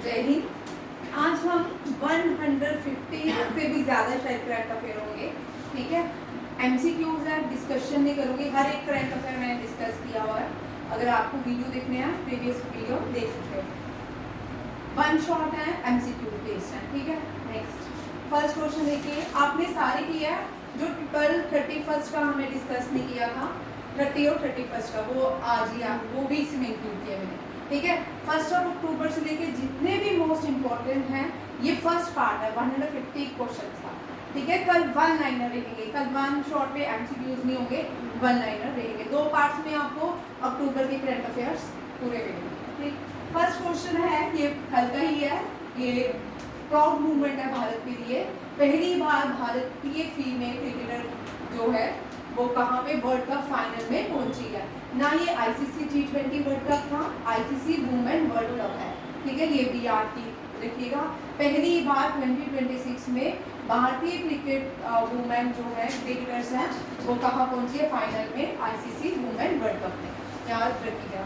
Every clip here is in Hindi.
जय हिंद। आज हम 150 से भी ज़्यादा शायद करंट अफेयर होंगे, ठीक है। एमसीक्यूज है, डिस्कशन नहीं करूँगी, हर एक करंट अफेयर मैंने डिस्कस किया हुआ है। अगर आपको वीडियो देखने हैं प्रीवियस वीडियो देख सकते हो। वन शॉट है, एमसीक्यू बेस्ड है, ठीक है। नेक्स्ट फर्स्ट क्वेश्चन देखिए, आपने सारे किया है जो कल 31 का हमें डिस्कस नहीं किया था, 30 और 31 का, वो आज ही वो भी इसमें इंक्लूड किया मैंने, ठीक है। 1 अक्टूबर से लेके जितने भी मोस्ट इंपॉर्टेंट हैं ये फर्स्ट पार्ट है, 150 क्वेश्चन था, ठीक है। कल वन लाइनर रहेंगे, कल वन शॉट पे एमसीक्यूज नहीं होंगे, वन लाइनर रहेंगे। दो पार्ट्स में आपको अक्टूबर के करंट अफेयर्स पूरे रहेंगे, ठीक। फर्स्ट क्वेश्चन है, ये हल्का ही है, ये प्राउड मूवमेंट है भारत के लिए। पहली बार भारतीय फीमेल क्रिकेटर जो है वो कहाँ पे वर्ल्ड कप फाइनल में पहुंची है। ना ये आईसीसी T20 वर्ल्ड कप था, आईसीसी वुमेन वर्ल्ड कप है, ठीक है। ये भी याद की रखिएगा, पहली बार 2026 में भारतीय क्रिकेट वुमेन जो है क्रिकेटर्स हैं वो कहाँ पहुंची है फाइनल में, आईसीसी वुमेन वर्ल्ड कप में, याद रखिएगा।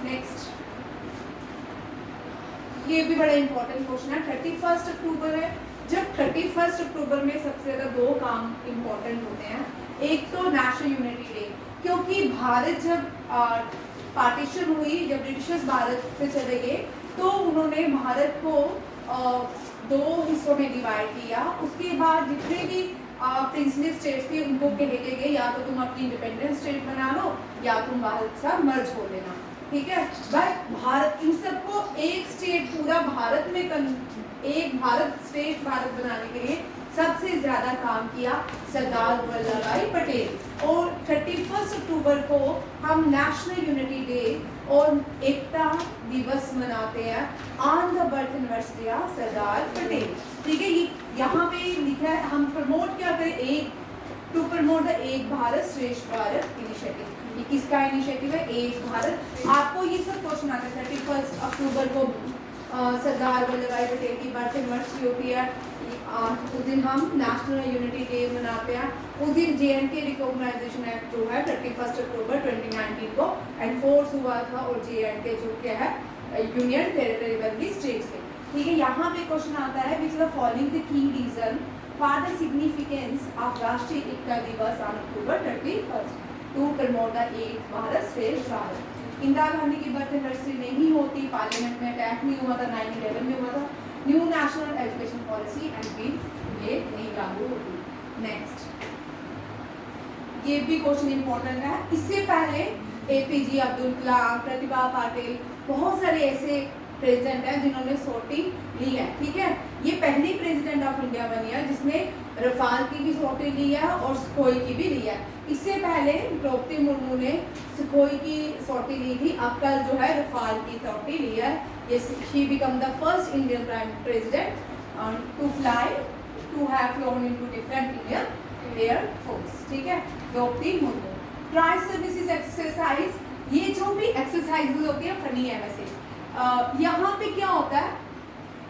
नेक्स्ट ये भी बड़ा इंपॉर्टेंट क्वेश्चन है, 31 अक्टूबर है। जब 31 अक्टूबर में सबसे ज़्यादा दो काम इंपॉर्टेंट होते हैं, एक तो नेशनल यूनिटी डे, क्योंकि भारत जब पार्टीशन हुई, जब ब्रिटिशर्स भारत से चले गए तो उन्होंने भारत को दो हिस्सों में डिवाइड किया। उसके बाद जितने भी प्रिंसली स्टेट्स थी उनको कहे गए या तो तुम अपनी इंडिपेंडेंट स्टेट बना लो या तुम भारत से मर्ज हो लेना, ठीक है। बट भारत इन सबको एक स्टेट पूरा भारत में एक भारत स्टेट भारत बनाने के लिए सबसे ज्यादा काम किया सरदार वल्लभ भाई पटेल। और 31 अक्टूबर को हम नेशनल यूनिटी डे और एकता दिवस मनाते हैं on the birth anniversary of Sardar Patel, ठीक है। ये यहाँ पे लिखा है, हम प्रमोट क्या करें, एक to promote the Ek Bharat श्रेष्ठ भारत इनिशिएटिव। ये किसका इनिशिएटिव है, एक भारत। आपको ये सब क्वेश्चन आता है, 31 अक्टूबर को सरदार वल्लभ भाई पटेल की बर्थ एनिवर्सरी होती है, उस दिन हम नेशनल यूनिटी डे मनाते हैं। उस दिन JNK रिकॉग्नाइजेशन एक्ट जो है 31 अक्टूबर 2019 को एनफोर्स हुआ था, और JNK जो क्या है यूनियन टेरिटरी बन स्टेट से, ठीक है। यहाँ पे क्वेश्चन आता है, which the following the key reason for the significance of Rashtriya Ekta Diwas on October 31 to promote the Ek Bharat श्रेष्ठ भारत। इंदिरा गांधी की बर्थ एनिवर्सरी नहीं होती, पार्लियामेंट में अटैक नहीं हुआ था, 9/11 में हुआ था, new national education policy and bill ये नहीं लागू होती। नेक्स्ट ये भी क्वेश्चन इंपॉर्टेंट है। इससे पहले APJ अब्दुल कलाम, प्रतिभा पाटिल, बहुत सारे ऐसे प्रेसिडेंट हैं जिन्होंने सोटी ली है, ठीक है। ये पहली प्रेसिडेंट ऑफ इंडिया बनी है जिसने रफाल की भी सोटी ली है और सुखोई की भी ली है। इससे पहले द्रौपदी मुर्मू ने सुखोई की सोटी ली थी, अब कल जो है रफाल की सोटी ली है। ये she become the first Indian prime president to fly to have flown into different Indian air force, ठीक है, Droupadi Murmu. Tri services exercise, ये जो भी एक्सरसाइज होती है फनी है वैसे। यहाँ पे क्या होता है,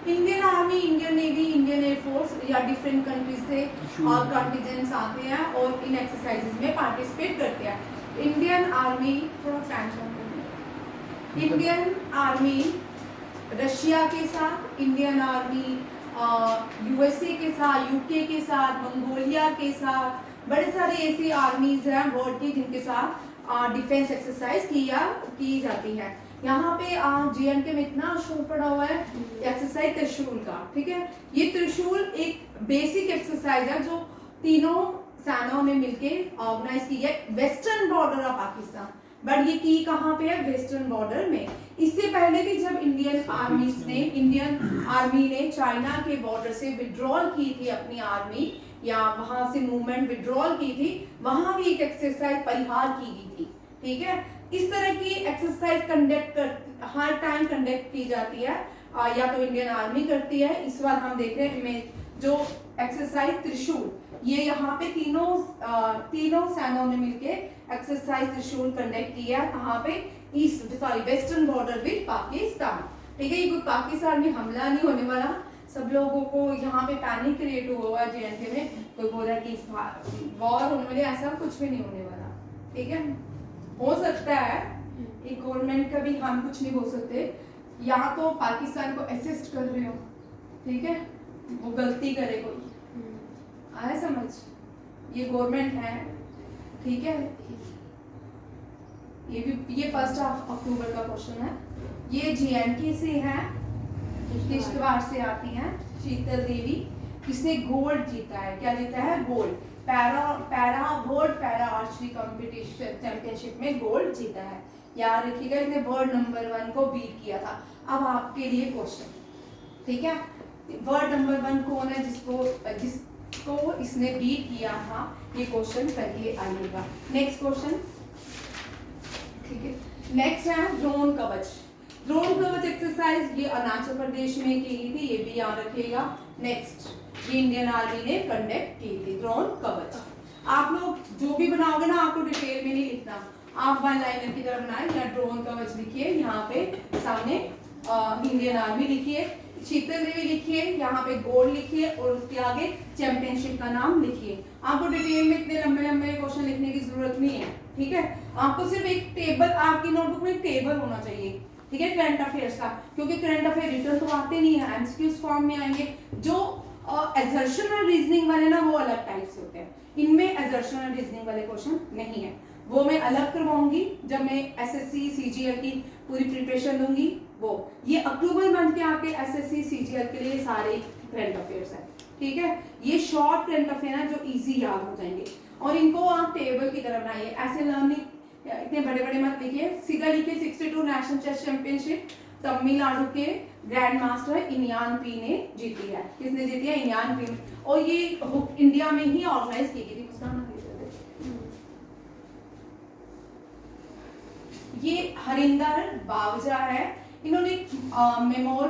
Indian army, Indian navy, Indian air force या डिफरेंट कंट्रीज से कंटिजेंट्स आते हैं और इन एक्सरसाइजेज में पार्टिसिपेट करते हैं। इंडियन आर्मी, थोड़ा फैन करो, इंडियन आर्मी रशिया के साथ, इंडियन आर्मी USA के साथ, UK के साथ, मंगोलिया के साथ, बड़े सारे ऐसी आर्मीज हैं वर्ल्ड की जिनके साथ डिफेंस एक्सरसाइज की जाती है। यहाँ पे JNK में इतना शो पड़ा हुआ है एक्सरसाइज त्रिशूल का, ठीक है। ये त्रिशूल एक बेसिक एक्सरसाइज है जो तीनों सेनाओं ने मिलके ऑर्गेनाइज की है, western border of Pakistan, but ये की कहाँ पे है, वेस्टर्न बॉर्डर में। इससे पहले भी जब इंडियन आर्मी ने चाइना के बॉर्डर से विड्रॉल की थी अपनी आर्मी, या वहां से मूवमेंट विड्रॉल की थी, वहां भी एक एक्सरसाइज परिहार की गई थी, ठीक है। इस तरह की एक्सरसाइज हर टाइम कंडक्ट की जाती है, या तो इंडियन आर्मी करती है। इस बार हम देख रहे हैं जो एक्सरसाइज त्रिशूल, ये यहाँ पे तीनों सेनाओं ने मिलके एक्सरसाइज त्रिशूल कंडक्ट किया, कहाँ पे, वेस्टर्न बॉर्डर विद पाकिस्तान, ठीक है। ये कोई पाकिस्तान में हमला नहीं होने वाला, सब लोगों को यहाँ पे पैनिक क्रिएट हुआ है JNK में, कोई बोल रहा है कि वॉर होने वाली, ऐसा कुछ भी नहीं होने वाला, ठीक है। हो सकता है, एक गवर्नमेंट का भी हम कुछ नहीं बोल सकते, या तो पाकिस्तान को असिस्ट कर रहे हो, ठीक है, वो गलती करे कोई, आया समझ, ये गवर्नमेंट है, ठीक है। ये 1 अक्टूबर का क्वेश्चन है। ये JNK से है, किश्तवाड़ से आती हैं शीतल देवी। किसने गोल्ड जीता है, क्या जीता है, gold, world para archery competition championship में गोल्ड जीता है। याद रखिएगा, इसने वर्ल्ड नंबर 1 को बीट किया था। अब आपके लिए क्वेश्चन, ठीक है, वर्ल्ड नंबर 1 कौन है जिसको इसने बीट किया था, ये क्वेश्चन करके आइएगा। नेक्स्ट क्वेश्चन, ठीक है, नेक्स्ट है ड्रोन कवच। ड्रोन कवच एक्सरसाइज ये अरुणाचल प्रदेश में की गई थी, ये भी याद रखिएगा। नेक्स्ट, ये इंडियन आर्मी ने कंडक्ट की थी ड्रोन कवच। आप लोग जो भी बनाओगे ना, आपको डिटेल में नहीं लिखना, आप 1 लाइनर की तरह बनाए, यहाँ ड्रोन कवच लिखिए, यहाँ पे सामने इंडियन आर्मी लिखिए, शीतल देवी लिखिए, यहाँ पे गोल्ड लिखिए और उसके आगे चैंपियनशिप का नाम लिखिए। आपको डिटेल में इतने लंबे लंबे क्वेश्चन लिखने की जरूरत नहीं है, ठीक है। आपको सिर्फ एक टेबल, आपकी नोटबुक में एक टेबल होना चाहिए, ठीक है, करंट अफेयर्स का, क्योंकि करंट अफेयर रिटर्न तो आते नहीं है, एमसीक्यूज फॉर्म में आएंगे। जो असर्शन और रीजनिंग वाले ना, वो अलग टाइप से होते हैं, इनमें असर्शन और रीजनिंग वाले क्वेश्चन नहीं है, वो मैं अलग करवाऊंगी जब मैं SSC CGL की पूरी प्रिपरेशन दूंगी। वो ये अक्टूबर मंथ के आपके SSC CGL के लिए सारे करंट अफेयर्स है, ठीक है। ये शॉर्ट करंट अफेयर है जो इजी याद हो जाएंगे, और इनको आप टेबल की तरह बनाइए, ऐसे लर्निंग इतने बड़े बड़े मत लिखिए, सीधा लिखिए 62 नेशनल चेस चैंपियनशिप तमिलनाडु के ग्रैंड मास्टर इनियान पी ने जीती है। किसने जीती है, इनियान पी, और ये इंडिया में ही ऑर्गेनाइज की गई थी। ये हरिंदर बावजा है, इन्होंने मेमोर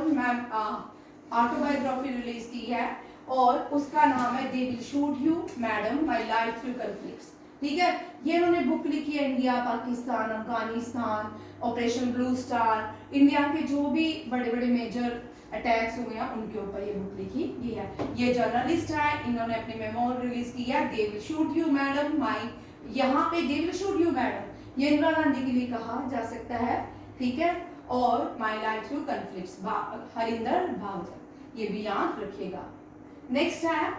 ऑटोबायोग्राफी रिलीज की है और उसका नाम है they will shoot you madam my life through conflicts, ठीक है। ये इन्होंने बुक लिखी है, India, Pakistan, Afghanistan, operation blue star, India के जो भी बड़े बड़े मेजर अटैक्स हुए हैं उनके ऊपर ये बुक लिखी गई है। ये जर्नलिस्ट है, इन्होंने अपनी मेमोर रिलीज की है, they will shoot you madam my, यहाँ पे they will shoot you madam ये इंदिरा गांधी के लिए कहा जा सकता है, ठीक है, और my life through conflicts Harinder Baweja, ये भी याद रखिएगा। नेक्स्ट है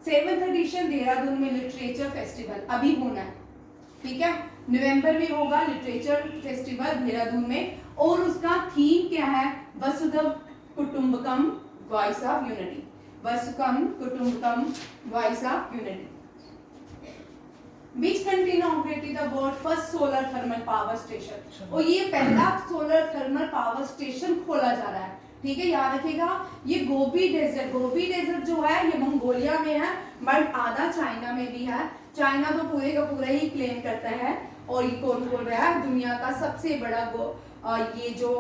7th एडिशन देहरादून में लिटरेचर फेस्टिवल, अभी होना है, ठीक है, नवंबर में होगा लिटरेचर फेस्टिवल देहरादून में, और उसका थीम क्या है, वसुधैव Kutumbakam voice of unity, Vasudhaiva Kutumbakam voice of unity. Which country inaugurated the world first solar thermal power station? और ये पहला सोलर थर्मल पावर स्टेशन खोला जा रहा है, ठीक है, याद रखिएगा। ये गोबी डेजर्ट जो है ये मंगोलिया में है, बट आधा चाइना में भी है। चाइना तो पूरे का पूरा ही क्लेम करता है, और ये कौन बोल रहा है, दुनिया का सबसे बड़ा ये जो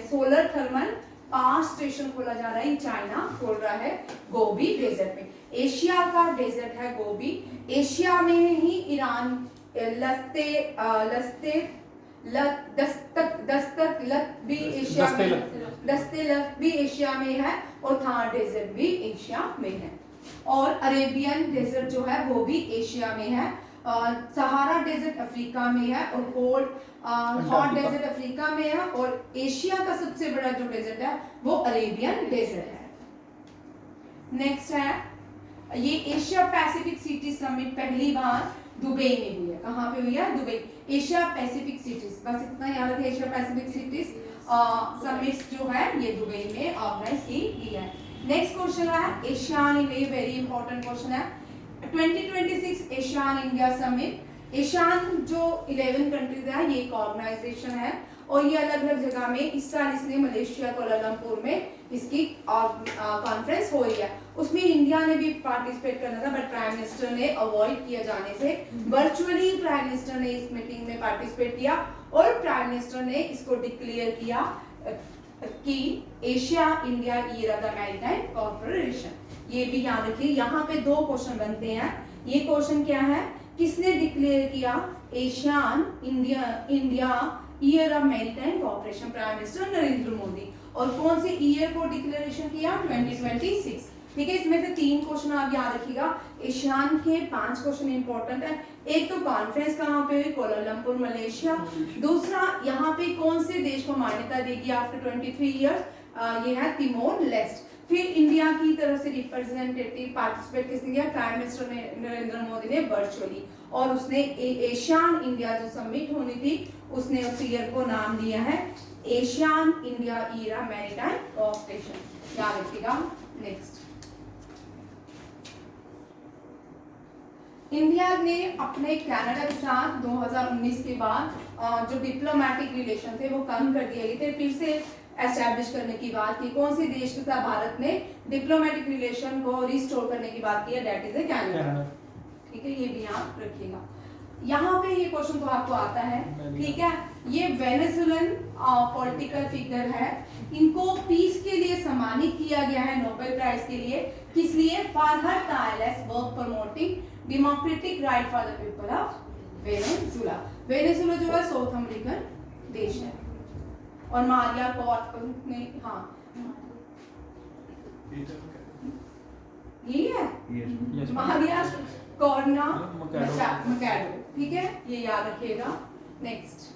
सोलर थर्मल पावर स्टेशन खोला जा रहा है, चाइना खोल रहा है गोबी डेजर्ट में। एशिया का डेजर्ट है गोबी, एशिया में ही ईरान दस्तक भी एशिया में है, और थार डेजर्ट भी एशिया में है, और अरेबियन डेजर्ट जो है वो भी एशिया में है, सहारा डेजर्ट अफ्रीका में है, और कोल्ड हॉट डेजर्ट अफ्रीका में है, और एशिया का सबसे बड़ा जो डेजर्ट है वो अरेबियन डेजर्ट है। नेक्स्ट है, ये एशिया पैसिफिक सिटी समिट पहली बार दुबई में हुई है। कहाँ पे हुई है, दुबई। एशिया पैसिफिक सिटीज, बस इतना याद रखिए, एशिया पैसिफिक सिटीज समिट्स जो है ये दुबई में ऑर्गेनाइज की गई है। नेक्स्ट क्वेश्चन है ASEAN India, very important question है। 2026 एशियान इंडिया समिट, एशियान जो 11 कंट्रीज है ये एक ऑर्गेनाइजेशन है, और ये अलग अलग जगह में, इस साल इसने मलेशिया कोलालमपुर में इसकी कॉन्फ्रेंस हो रही है, उसमें इंडिया ने भी पार्टिसिपेट करना था, बट प्राइम मिनिस्टर ने अवॉइड किया जाने से वर्चुअली प्राइम मिनिस्टर ने इस मीटिंग में पार्टिसिपेट किया, और प्राइम मिनिस्टर ने इसको डिक्लेयर किया कि Asia India year of the maritime cooperation. ये भी याद रखिए, यहाँ पे 2 क्वेश्चन बनते हैं। ये क्वेश्चन क्या है, किसने डिक्लेयर किया ASEAN India year of maritime cooperation, prime minister Narendra Modi, और कौन से ईयर को डिक्लेरेशन किया, 2026। ठीक है, इसमें से 3 क्वेश्चन आप याद रखिएगा। एशियान के 5 क्वेश्चन इंपॉर्टेंट है। एक तो कॉन्फ्रेंस कहाँ पे हुई, कोलालमपुर मलेशिया। दूसरा, यहाँ पे कौन से देश को मान्यता देगी आफ्टर 23 ईयर्स, ये है तिमोर लेस्ट। फिर इंडिया की तरफ से रिप्रेजेंटेटिव पार्टिसिपेट किसने किया, प्राइम मिनिस्टर नरेंद्र मोदी ने वर्चुअली, और उसने एशियान इंडिया जो समिट होनी थी उसने उस ईयर को नाम दिया है ASEAN India era maritime cooperation, याद रखिएगा। नेक्स्ट, इंडिया ने अपने कनाडा के साथ 2019 के बाद जो डिप्लोमेटिक रिलेशन थे वो कम कर दिए गए थे, फिर से एस्टैब्लिश करने की बात की। कौन से देश के साथ भारत ने डिप्लोमेटिक रिलेशन को रिस्टोर करने की बात की है, दैट इज कनाडा। ठीक है, ये भी याद रखिएगा। यहाँ पे ये क्वेश्चन तो आपको आता है, ठीक है। ये वेनेजुएलन पॉलिटिकल फिगर है, इनको पीस के लिए सम्मानित किया गया है नोबेल प्राइज के लिए। किस लिए, for her tireless work promoting democratic right for the people of Venezuela. Venezuela जो है साउथ अमेरिकन देश है, और मारिया कॉर्ट ने, हाँ ये है मारिया कॉर्ना मकैडो, ठीक है, ये याद रखिएगा। नेक्स्ट,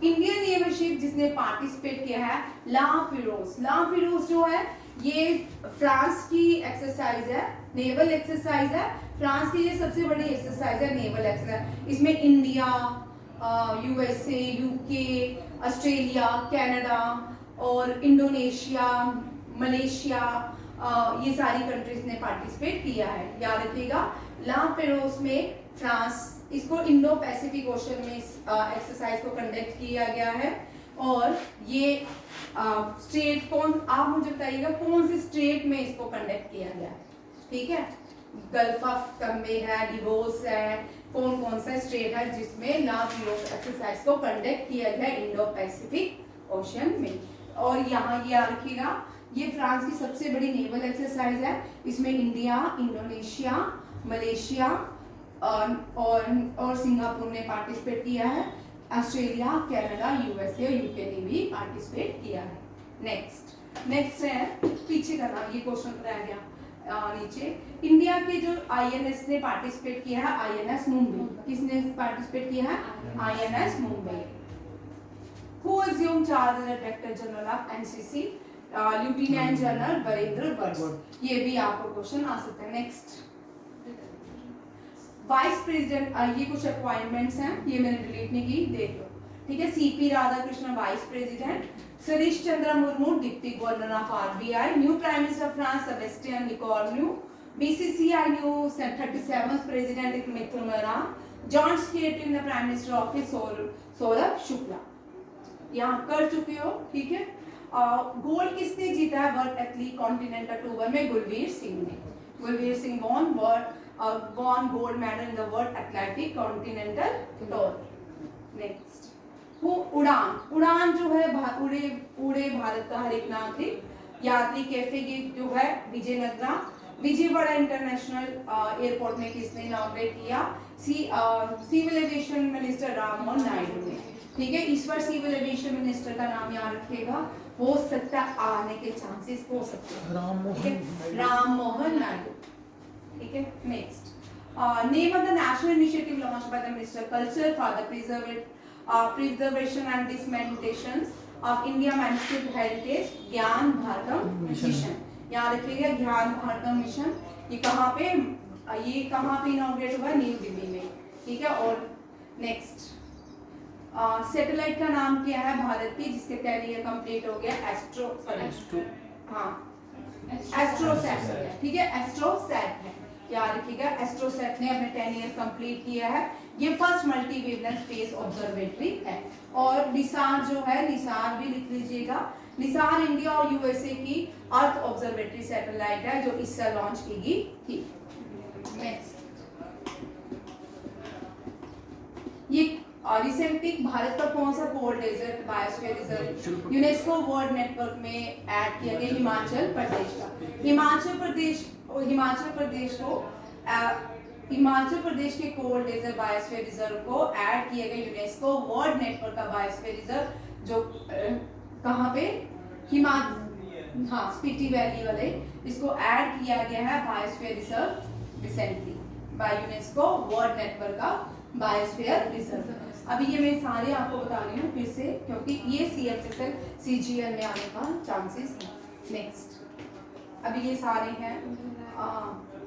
इंडियन नेवल शिप जिसने पार्टिसिपेट किया है ला पिरोज। ला पिरोज जो है ये फ्रांस की एक्सरसाइज है, नेवल एक्सरसाइज है। फ्रांस की ये सबसे बड़ी एक्सरसाइज है, नेवल एक्सरसाइज। इसमें India, USA, UK, Australia, Canada और इंडोनेशिया, मलेशिया, ये सारी कंट्रीज ने पार्टिसिपेट किया है, याद रखिएगा। ला पेरोस में फ्रांस, इसको इंडो पैसिफिक ओशन में एक्सरसाइज को कंडक्ट किया गया है। और ये स्टेट कौन, आप मुझे बताइएगा कौन से स्टेट में इसको कंडक्ट किया गया है, ठीक है। गल्फ ऑफ कम्बे है, डिवोर्स है, कौन कौन सा स्टेट है जिसमें ला पेरोस एक्सरसाइज को कंडक्ट किया गया इंडो पैसिफिक ओशन में। और यहाँ ये याद रखिएगा, ये फ्रांस की सबसे बड़ी नेवल एक्सरसाइज है। इसमें इंडिया, इंडोनेशिया, मलेशिया और सिंगापुर ने पार्टिसिपेट किया है। ऑस्ट्रेलिया, कनाडा, यूएसए और यूके ने भी पार्टिसिपेट किया है। नेक्स्ट है, पीछे का नाम, ये क्वेश्चन रह गया नीचे। इंडिया के जो आईएनएस ने पार्टिसिपेट किया है, आईएनएस मुंबई। किसने पार्टिसिपेट किया है, INS Mumbai. Who assume charge as director general of NCC, lieutenant general Varendra Vats. ये भी आपको क्वेश्चन आ सकता है। नेक्स्ट, वाइस प्रेसिडेंट, ये कुछ अपॉइंटमेंट्स हैं, ये मैंने डिलीट नहीं की, देख लो, ठीक है। CP Radhakrishnan vice president, Satish Chandra Murmu deputy governor of RBI, new prime minister France Sebastien Lecornu, BCCI new 37th president Mithun Ram, joint secretary in the prime minister office Saurabh Shukla, यहाँ कर चुके हो, ठीक है। गोल्ड किसने जीता है वर्ल्ड एथलीट कॉन्टिनेंटल टूर में, गुलवीर सिंह ने। Gulveer Singh won gold medal in the world athletic continental tour. Next, वो उड़ान जो है उड़े भारत का हर एक नागरिक, यात्री कैफे की जो है विजयनगरा, विजयवाड़ा इंटरनेशनल एयरपोर्ट में किसने इनॉग्रेट किया, civil aviation minister Rammohan Naidu ने, ठीक है। इस बार सिविल एविएशन मिनिस्टर का नाम याद रखिएगा, हो सकता आने के चांसेस हो सकते हैं, राममोहन नायडू, ठीक है। Next, name of the national initiative launch by the minister culture for the preservation and dissemination of India manuscript heritage, Gyan Bharatam mission, याद रखिएगा ज्ञान भारतम मिशन। ये कहाँ पे इनॉग्रेट हुआ, न्यू दिल्ली में, ठीक है। और नेक्स्ट, सैटेलाइट का नाम क्या है भारत की जिसके 10 ईयर कंप्लीट हो गया, एस्ट्रोसैट, ठीक है, एस्ट्रोसैट है, याद रखिएगा। एस्ट्रोसैट ने अपने 10 ईयर कंप्लीट किया है। ये first multi wavelength space observatory है। और निसार जो है, निसार भी लिख लीजिएगा, निसार इंडिया और यूएसए की अर्थ ऑब्जर्वेटरी सैटेलाइट है जो इस साल लॉन्च की गई थी। नेक्स्ट, ये रिसेंटली भारत का कौन सा cold desert biosphere reserve UNESCO world network में ऐड किया गया, हिमाचल प्रदेश का। हिमाचल प्रदेश के कोल्ड डेजर्ट बायोस्फीयर रिजर्व को ऐड किया गया यूनेस्को वर्ल्ड नेटवर्क का बायोस्फीयर रिजर्व, जो कहाँ पे, हाँ स्पीति वैली वाले, इसको ऐड किया गया है biosphere reserve recently by UNESCO world network का बायोस्फीयर रिजर्व। अभी ये मैं सारे आपको बता रही हूँ फिर से, क्योंकि ये CHSL CGL में आने का चांसेस है। नेक्स्ट, अभी ये सारे हैं,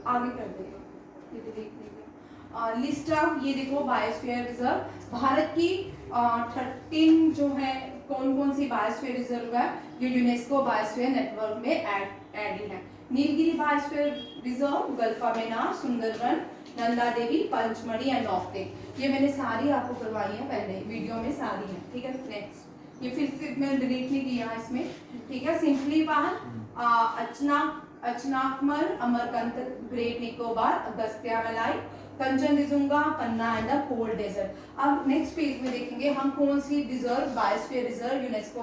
आगे कर दे लिस्ट ऑफ, ये देखो बायोस्फीयर रिजर्व भारत की 13 जो है कौन कौन सी बायोस्फीयर रिजर्व है जो यूनेस्को बायोस्फीयर नेटवर्क में एड है। Nilgiri biosphere reserve, gulf of Mannar, Sundarban, Nanda Devi, Pachmarhi and नॉर्थे। ये मैंने सारी आपको करवाई है पहले वीडियो में, सारी है, ठीक है। नेक्स्ट, ये फिर मैं डिलीट नहीं किया इसमें, ठीक है। सिंपली बाहर, Achanakmar, Amarkantak, great Nicobar, Agasthya Malai, Kanchenjunga, Panna and the cold desert. अब नेक्स्ट पेज में देखेंगे हम कौन सी reserve biosphere reserve UNESCO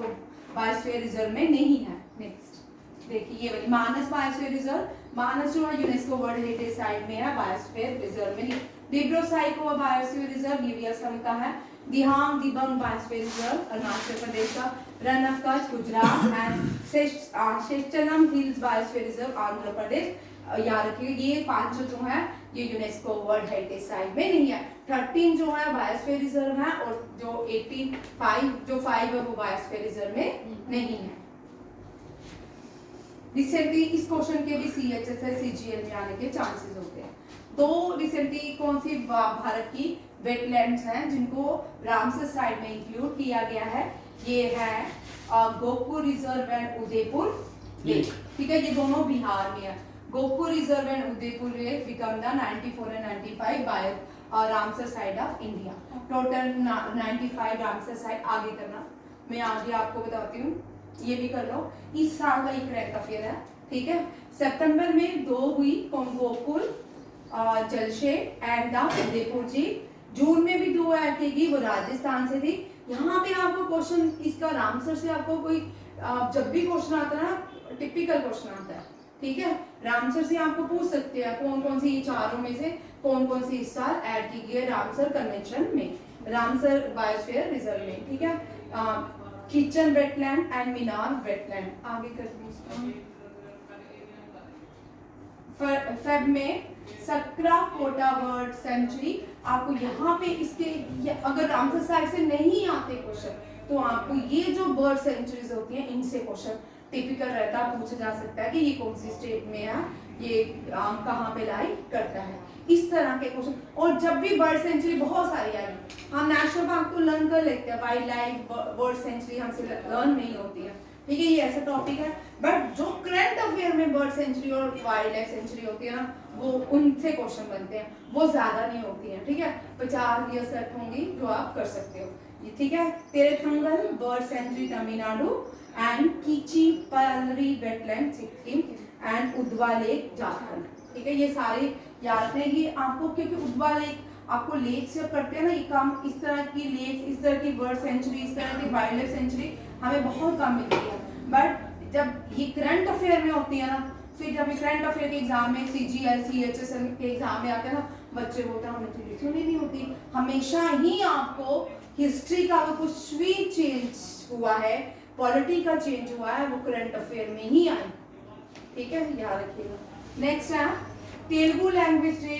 biosphere reserve में नहीं है। नेक्स्ट देखिए, ये वाली मानस बायोस्फीयर रिजर्व, मानस जो है यूनेस्को वर्ल्ड हेरिटेज साइट में है, बायोस्फीयर रिजर्व में नहीं। डिब्रोसाइको बायोस्फीयर रिजर्व, ये भी असम का है। दिहांग दिबंग बायोस्फीयर रिजर्व, अरुणाचल प्रदेश का। Run of Kutch, Gujarat and Seshachalam hills biosphere reserve, Andhra Pradesh. याद रखिएगा ये 5 जो है ये यूनेस्को वर्ल्ड हेरिटेज साइट में नहीं है। 13 जो है बायोस्फीयर रिजर्व है, और जो 5 है वो बायोस्फीयर रिजर्व में नहीं है। रिसेंटली इस क्वेश्चन के भी CHSL CGL में आने के चांसेस होते हैं। तो रिसेंटली कौन सी भारत की वेटलैंड्स हैं जिनको रामसर साइट में इंक्लूड किया गया है, ये है Gopur reserve and Udaipur lake, ठीक है। ये दोनों बिहार में है। Gopur reserve and Udaipur lake become the 94 and 95 by Ramsar site of India. Total 95 Ramsar site. आगे करना, मैं आगे आपको बताती हूँ, ये भी कर लो। इस साल का एक करंट अफेयर है, ठीक है। सितंबर में 2 हुई गोकुल जलशेड एंड द उदयपुर जी। जून में भी 2 ऐड की गई, वो राजस्थान से थी। यहाँ पे आपको क्वेश्चन इसका रामसर से आपको कोई जब भी क्वेश्चन आता है ना, टिपिकल क्वेश्चन आता है, ठीक है। रामसर से आपको पूछ सकते हैं कौन कौन सी चारों में से कौन कौन सी इस साल ऐड की गई है रामसर कन्वेंशन में, रामसर बायोस्फीयर रिजर्व में, ठीक है। Kitchen wetland and Minar wetland. आगे करते हैं, फेब में सकरा कोटा बर्ड सेंचुरी। आपको यहाँ पे इसके अगर रामसर साइट से नहीं आते क्वेश्चन तो आपको ये जो बर्ड सेंचुरीज होती हैं इनसे क्वेश्चन टिपिकल रहता, पूछा जा सकता है कि ये कौन सी स्टेट में है, ये कहाँ पे लाई करता है, इस तरह के क्वेश्चन। और जब भी बर्ड सेंचुरी बहुत सारी आएगी, हम नेशनल पार्क तो लर्न कर लेते हैं, वाइल्ड लाइफ बर्ड सेंचुरी हमसे लर्न नहीं होती है, ठीक है। ये ऐसा टॉपिक है, बट जो करंट अफेयर में बर्ड सेंचुरी और वाइल्ड लाइफ सेंचुरी होती है ना, वो उनसे क्वेश्चन बनते हैं, वो ज्यादा नहीं होती है, ठीक है। 50 या 60 होंगी जो आप कर सकते हो, ठीक है। Therthangal bird sanctuary Tamil Nadu and Khecheopalri wetland Sikkim and Udhwa lake Jharkhand, ठीक है। ये सारे याद रखने की आपको, क्योंकि उद्वा लेक आपको लेक से करते हैं ना ये काम, इस तरह की लेक, इस तरह की बर्ड सेंचुरी, इस तरह की वाइल्ड लाइफ सेंचुरी हमें बहुत कम मिलती है। बट जब ये करंट अफेयर में होती है ना, फिर जब करंट अफेयर के एग्जाम में CGL CHSL के एग्जाम में आते हैं ना, बच्चे बोलते हैं हमें तो सुनी नहीं होती। हमेशा ही आपको हिस्ट्री का अगर कुछ भी चेंज हुआ है, पॉलिटी का चेंज हुआ है, वो करंट अफेयर में ही आए, ठीक है, याद रखिएगा। नेक्स्ट है तेलुगु लैंग्वेज डे।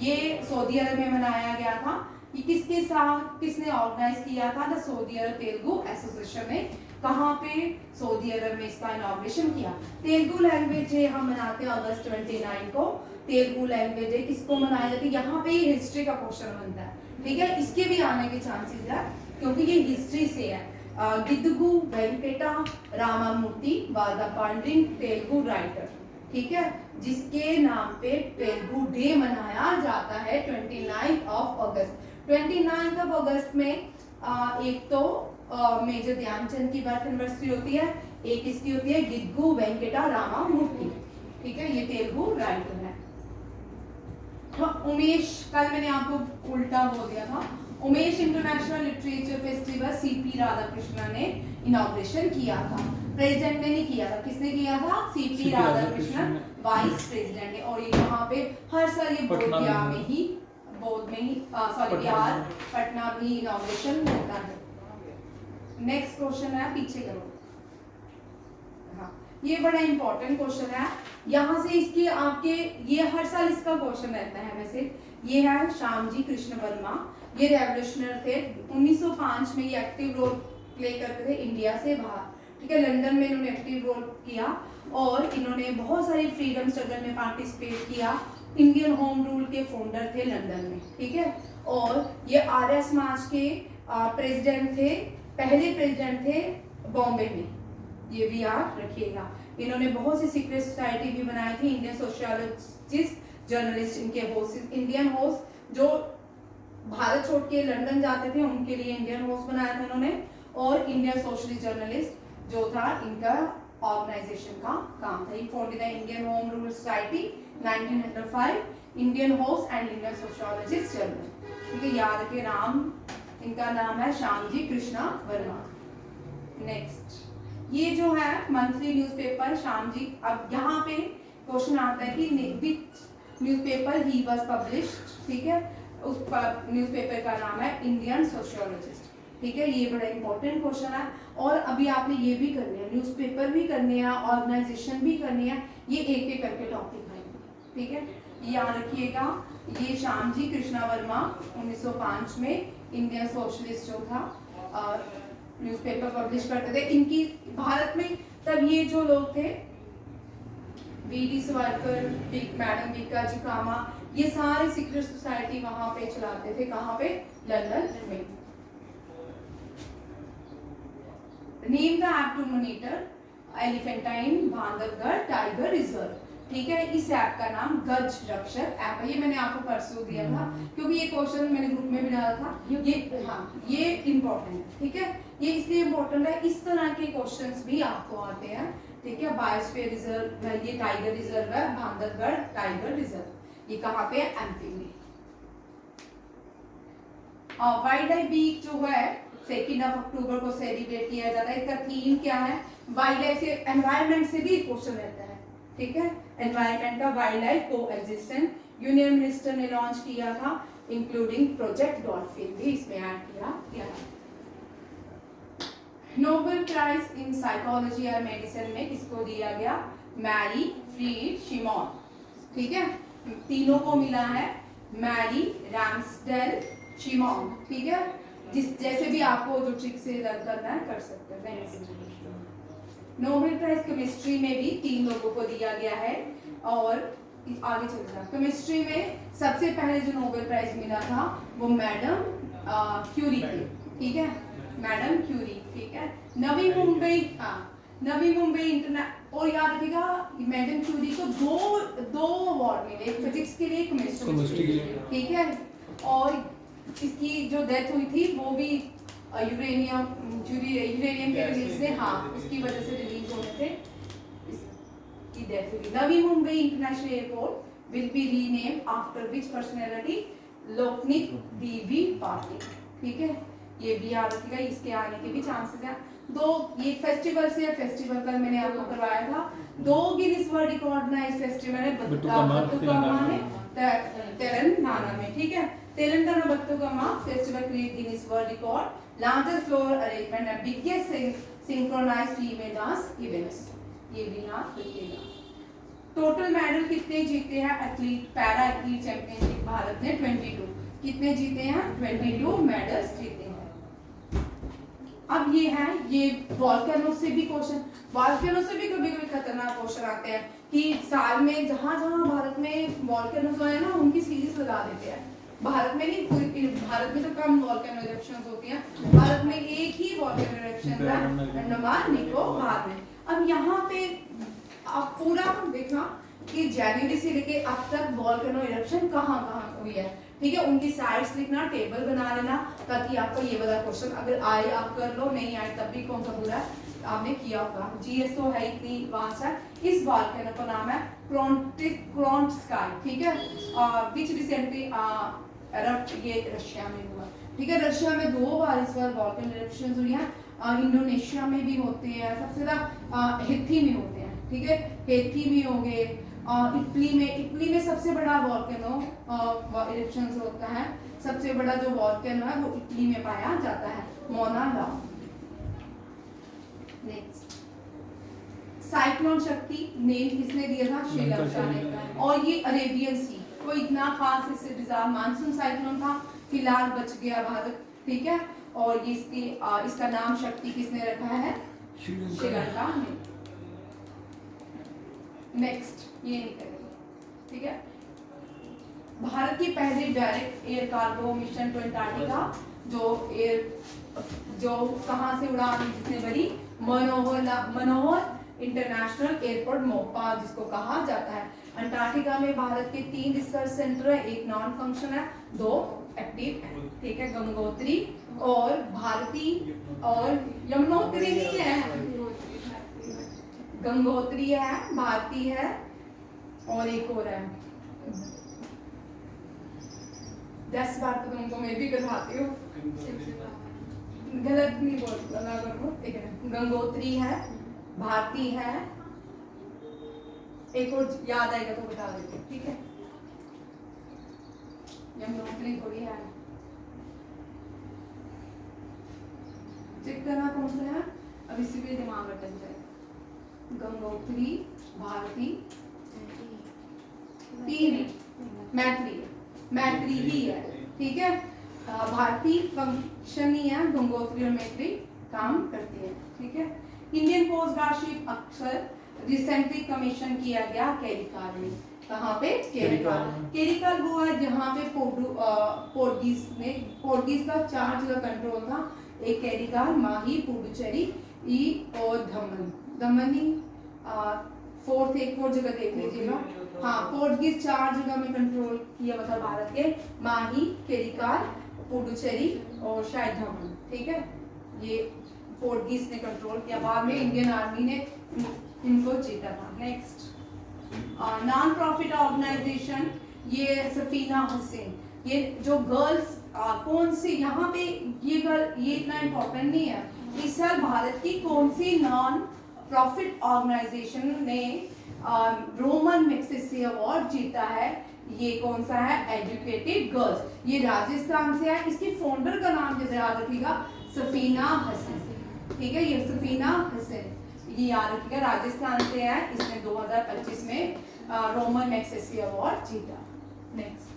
ये सऊदी अरब में मनाया गया था। ये किसके साथ, किसने ऑर्गेनाइज किया था? The Saudi Arab Telugu association ने। कहाँ पे? सऊदी अरब में इसका इनॉग्रेशन किया। तेलुगु लैंग्वेज डे हम मनाते हैं अगस्त 29 को। तेलुगु लैंग्वेज डे किसको मनाया जाता है? यहाँ पे ही हिस्ट्री का क्वेश्चन बनता है, ठीक है। इसके भी आने के चांसेस है क्योंकि ये हिस्ट्री से है। Gidugu Venkata Ramamurthy was the founding Telugu writer, ठीक है, जिसके नाम पे तेलुगु डे मनाया जाता है 29 अगस्त। 29 अगस्त में एक तो मेजर ध्यानचंद की बर्थ एनिवर्सरी होती है, एक इसकी होती है गिद्दगु वेंकटा रामामूर्ति, ठीक है, ये तेलुगु राइटर है। उमेश, कल मैंने आपको उल्टा बोल दिया था, Umesh international literature festival CP Radhakrishnan ने इनॉग्रेशन किया था, प्रेसिडेंट ने नहीं किया था। किसने किया था? CP राधाकृष्णन वाइस प्रेसिडेंट ने। और ये यहाँ पे हर साल ये बोधगया में ही सॉरी बिहार पटना में इनॉग्रेशन होता है। नेक्स्ट क्वेश्चन है, पीछे करो। था। ये बड़ा इंपॉर्टेंट क्वेश्चन है, यहाँ से इसके आपके ये हर साल इसका क्वेश्चन रहता है वैसे। ये है श्यामजी कृष्ण वर्मा, ये रेवोल्यूशनर थे। 1905 में ये एक्टिव रोल प्ले करते थे इंडिया से बाहर, ठीक है। लंदन में इन्होंने एक्टिव रोल किया और इन्होंने बहुत सारी फ्रीडम स्ट्रगल में पार्टिसिपेट किया। इंडियन होम रूल के फाउंडर थे लंदन में, ठीक है। और ये आर्य समाज के प्रेसिडेंट थे, पहले प्रेसिडेंट थे बॉम्बे में, ये भी याद रखिएगा। इन्होंने बहुत सी सीक्रेट सोसाइटी भी बनाई थी। इंडियन सोशियोलॉजिस्ट, जर्नलिस्ट, इनके होस्ट, इंडियन होस्ट जो भारत छोड़ के लंदन जाते थे उनके लिए इंडियन होस्ट बनाया था इन्होंने। और इंडियन सोशलिस्ट जर्नलिस्ट जो था इनका ऑर्गेनाइजेशन का काम था। ये founded the Indian home rule society 1905, Indian host and Indian sociologist journal, ठीक है। याद रखिए नाम, इनका नाम है श्यामजी कृष्णा वर्मा। नेक्स्ट ये जो है मंथली न्यूज़पेपर श्यामजी, अब यहाँ पे क्वेश्चन आता है कि विच न्यूज़पेपर ही वाज पब्लिश्ड, ठीक है। उस न्यूज़पेपर का नाम है इंडियन सोशियोलॉजिस्ट, ठीक है। ये बड़ा इंपॉर्टेंट क्वेश्चन है। और अभी आपने ये भी करने हैं, न्यूज़पेपर भी करने हैं, ऑर्गेनाइजेशन भी करनी है, ये एक एक करके टॉपिक आएंगे, ठीक है। याद रखिएगा ये श्यामजी कृष्णा वर्मा 1905 में इंडियन सोशलिस्ट जो था न्यूज़पेपर पब्लिश करते थे। इनकी भारत में तब ये जो लोग थे वीडी सावरकर, मैडम बीकाजी कामा, ये सारे सीक्रेट सोसाइटी वहां पे चलाते थे। कहाँ पे? लंदन में। Name the app to monitor elephant in Bandhavgarh tiger reserve, ठीक है। इस ऐप का नाम गज रक्षक ऐप है। ये मैंने आपको परसों दिया था क्योंकि ये क्वेश्चन मैंने ग्रुप में भी डाला था। ये इंपॉर्टेंट है, ठीक है। ये इसलिए इम्पोर्टेंट है, इस तरह के क्वेश्चंस भी आपको आते हैं, ठीक है। बायोस्फीयर रिजर्व, ये टाइगर रिजर्व है बांधवगढ़ टाइगर रिजर्व, ये कहाँ पे है? एमपी में। वाइल्ड लाइफ वीक जो है 2 अक्टूबर को सेलिब्रेट किया जाता है। इसका थीम क्या है? वाइल्ड लाइफ से, एनवायरनमेंट से भी क्वेश्चन रहता है, ठीक है। एनवायरनमेंट का वाइल्ड लाइफ को एग्जिस्टेंस यूनियन मिनिस्टर ने लॉन्च किया था, इंक्लूडिंग प्रोजेक्ट डॉल्फिन भी इसमें ऐड किया गया। नोबेल प्राइज इन साइकोलॉजी और मेडिसिन में किसको दिया गया? मैरी फ्रीड शिमोन, ठीक है। तीनों को मिला है, मैरी, रैम्सडेल, शिमोन, ठीक है। जिस जैसे भी आपको जो ट्रिक से लर्न करना है कर सकते हैं। नोबेल प्राइज केमिस्ट्री में भी 3 लोगों को दिया गया है। और आगे चलते हैं, केमिस्ट्री में सबसे पहले जो नोबेल प्राइज मिला था वो मैडम क्यूरी थी, ठीक है। मैडम क्यूरी, ठीक है। नवी मुंबई इंटरनेशनल, और याद रखिएगा मैडम क्यूरी को दो अवार्ड मिले, एक फिजिक्स के लिए, एक केमिस्ट्री के लिए, ठीक है। और इसकी जो डेथ हुई थी वो भी यूरेनियम के रिलीज से, उसकी वजह से रिलीज होने से इसकी डेथ हुई। Navi Mumbai international airport will be renamed after which personality? Loknath B V Patil, ठीक है। ये भी याद रखिएगा, इसके आने के भी चांसेस हैं। ये फेस्टिवल से, फेस्टिवल कल मैंने आपको करवाया था, 2 गिनीज वर्ल्ड रिकॉर्ड ना इस फेस्टिवल है बत्तुकम्मा में, तेलंगाना में, ठीक है। Telangana Bathukamma festival create Guinness world record, largest floor arrangement and biggest synchronized female dance events, ये भी याद रखिएगा। टोटल मेडल कितने जीते हैं athlete, para athlete championship Bharat ने? 22। कितने जीते हैं? 22 मेडल्स जीते हैं। अब ये है, ये वॉल्केनो से भी क्वेश्चन, वॉल्केनो से भी कभी कभी खतरनाक क्वेश्चन आते हैं कि साल में जहाँ जहाँ भारत में वॉल्केनोज है ना उनकी सीरीज लगा देते हैं। भारत में नहीं, पूरी भारत में तो कम वॉल्केनो इरप्शंस होती हैं, भारत में एक ही वॉल्केनो इरप्शन है अंडमान निकोबार में। अब यहाँ पे आप पूरा देखना कि जनवरी से लेके अब तक वॉल्केनो इरप्शन कहाँ कहाँ हुई है, ठीक है। उनकी साइड्स लिखना, टेबल बना लेना, ताकि आपको ये वाला क्वेश्चन अगर आए आप कर लो, नहीं आए तब भी कौन सा पूरा आपने किया होगा। जीएस तो है इतनी वास्ट है। इस वॉल्केनो का नाम है क्रोनस्काई, ठीक है। विच रिसेंटली एरप्ट, ये रशिया में हुआ, ठीक है। रशिया में 2 बार इस बार वॉल्केनो इरप्शंस हुई हैं। इंडोनेशिया में भी होते हैं, सबसे ज़्यादा हेथी में होते हैं, ठीक है। हेथी में हो गए, इटली में सबसे बड़ा वॉल्केनो इरप्शंस होता है। सबसे बड़ा जो वॉल्केनो है वो इटली में पाया जाता है, मोना ला। नेक्स्ट साइक्लोन शक्ति नेम किसने दिया था? श्रीलंका ने। और ये अरेबियन सी, कोई इतना खास इससे डिजास्टर मानसून साइक्लोन था, फिलहाल बच गया भारत, ठीक है। और ये इसका नाम शक्ति किसने रखा है? श्रीलंका ने। नेक्स्ट ये नहीं करेंगे, ठीक है। भारत की पहली direct air cargo mission to Antarctica, जो कहां से उड़ान जिसने भरी? मनोहर इंटरनेशनल एयरपोर्ट मोपा जिसको कहा जाता है। अंटार्कटिका में भारत के 3 रिसर्च सेंटर है, एक नॉन फंक्शन है, 2 एक्टिव है, ठीक है। गंगोत्री और भारती और यमुनोत्री नहीं है, गंगोत्री है, भारती है और एक और है। 10 बार तो तुमको मैं भी करवाती हूँ, गलत नहीं बोलता ना करो, ठीक है। गंगोत्री है, भारती है, एक और याद आएगा तो बता देते, ठीक है। यमुनोत्री थोड़ी है, चेक करना कौन सा है, अब इसी पे दिमाग अटक जाए। गंगोत्री, भारती, तीन मैत्री ही है, ठीक है। भारती फंक्शन ही है, गंगोत्री और मैत्री काम करती है, ठीक है। इंडियन कोस्ट गार्ड शिप अक्सर रिसेंटली कमीशन किया गया केरिकाल में, कहाँ पे? केरिकाल वो है जहाँ पे पोर्टुगीज का 4 जगह कंट्रोल था, एक केरिकाल, माही, पुडुचेरी और दमनी 4th एक और जगह देख लीजिएगा। हाँ, पोर्टुगीज 4 जगह में कंट्रोल किया हुआ था भारत के, माही, केरिकाल, पुडुचेरी और शायद दमन, ठीक है। ये पोर्टुगीज ने कंट्रोल किया, बाद में इंडियन आर्मी ने इनको जीता था। नेक्स्ट नॉन प्रॉफिट ऑर्गेनाइजेशन, ये सफीना हुसैन, ये जो गर्ल्स कौन सी यहाँ पे ये इतना इम्पोर्टेंट नहीं है, इस साल भारत की कौन सी नॉन प्रॉफिट ऑर्गेनाइजेशन ने रोमन मैग्सेसे अवार्ड जीता है? ये कौन सा है? एजुकेटेड गर्ल्स, ये राजस्थान से है। इसकी फाउंडर का नाम जैसे याद रखिएगा, सफीना हसन, ठीक है। ये सफीना हसन, ये याद रखिएगा, राजस्थान से है। इसने 2025 में रोमन मैग्सेसे अवार्ड जीता। Next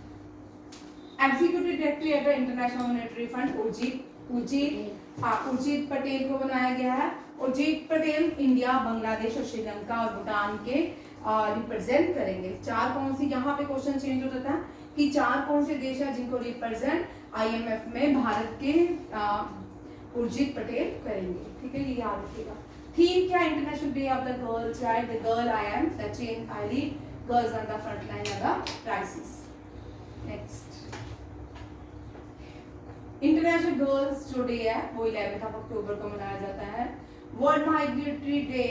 executive director international monetary fund Urjit Patel को बनाया गया है। उर्जित पटेल इंडिया, बांग्लादेश और श्रीलंका और भूटान के रिप्रेजेंट करेंगे। 4 कौन सी, यहाँ पे क्वेश्चन चेंज हो जाता है कि 4 कौन से देश है जिनको रिप्रेजेंट IMF में भारत के उर्जित पटेल करेंगे, ठीक है। ये याद रखिएगा। थीम क्या? International day of the girl child, the girl I am, the change I lead, girls on the front line of the crisis. Next international girls जो डे है वो 11 अक्टूबर को मनाया जाता है। World migratory day,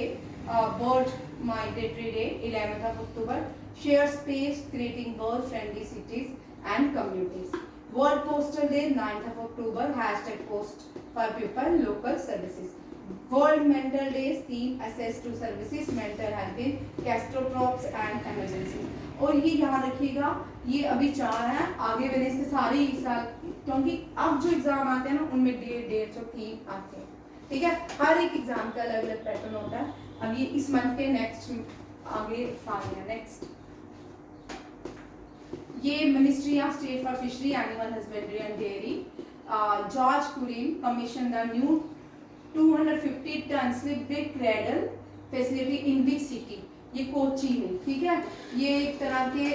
bird migratory day 11 October, share space creating girl friendly cities and communities. World postal day 9 October, #post for people local services। World mental day theme access to services mental health in catastrophes and emergency। और ये याद रखिएगा, ये अभी 4 है, आगे मैंने इसके सारे ही साल, क्योंकि अब जो एग्जाम आते हैं ना उनमें डेट्स और थीम आते हैं, ठीक है। हर एक एग्जाम का अलग अलग पैटर्न होता है। अब ये इस मंथ के नेक्स्ट आगे सारे हैं। नेक्स्ट ये ministry of state for fishery, animal husbandry and dairy, George Kurian commission the new 250 ton slip break cradle facility in which city? ये कोची में, ठीक है। ये एक तरह के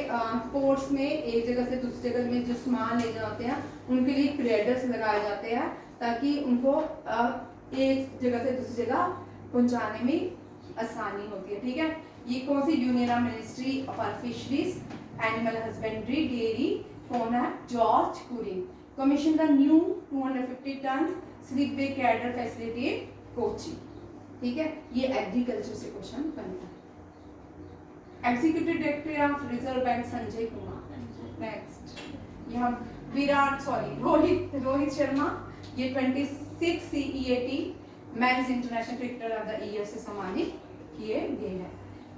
पोर्ट्स में एक जगह से दूसरी जगह में जो सामान ले जाते हैं उनके लिए क्रेडल्स लगाए जाते हैं ताकि उनको एक जगह से दूसरी जगह पहुंचाने में आसानी होती है, ठीक है। ये कौन सी? Union ministry for fisheries, animal husbandry, dairy, कौन है? George Kurian. Commission the new 250 ton slip break cradle facility Kochi, ठीक है। ये एग्रीकल्चर से क्वेश्चन बनता है। Executive director of reserve bank Sanjay Kumar. Next यहाँ रोहित शर्मा, ये 26 CEAT men's international cricketer of the year से सम्मानित किए गए हैं।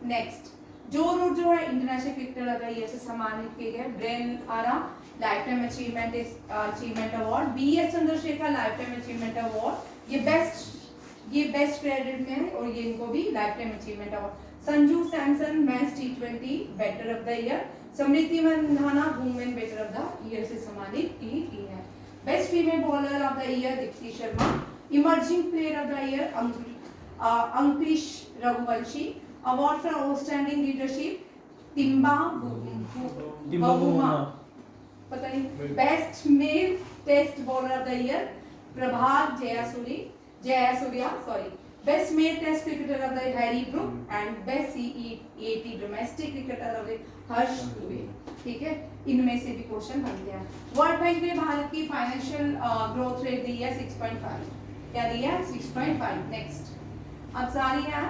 नेक्स्ट जो रूट जो है international cricketer of the year से सम्मानित किए गए। Brian Lara life time achievement award, BS Chandrasekhar life time achievement award, ये बेस्ट ये बेस्ट क्रेडिट में है और ये इनको भी life time achievement award. Sanju Samson men's टी20 batter of the year, Smriti Mandhana women batter of the year से सम्मानित की है। Best female bowler of the year Deepti Sharma, emerging player of the year Ankush Raghuvanshi, award for outstanding leadership Temba Bavuma, पता नहीं। Best male test bowler of the year Prabath Jayasuriya sorry. Best male test cricketer of the Harry Brook and best CEAT domestic cricketer of the Harsh Dubey. ठीक है, इनमें से भी क्वेश्चन बन गया। वर्ल्ड बैंक ने भारत की फाइनेंशियल ग्रोथ रेट दी है 6.5, क्या दी है 6.5। नेक्स्ट अब सारी है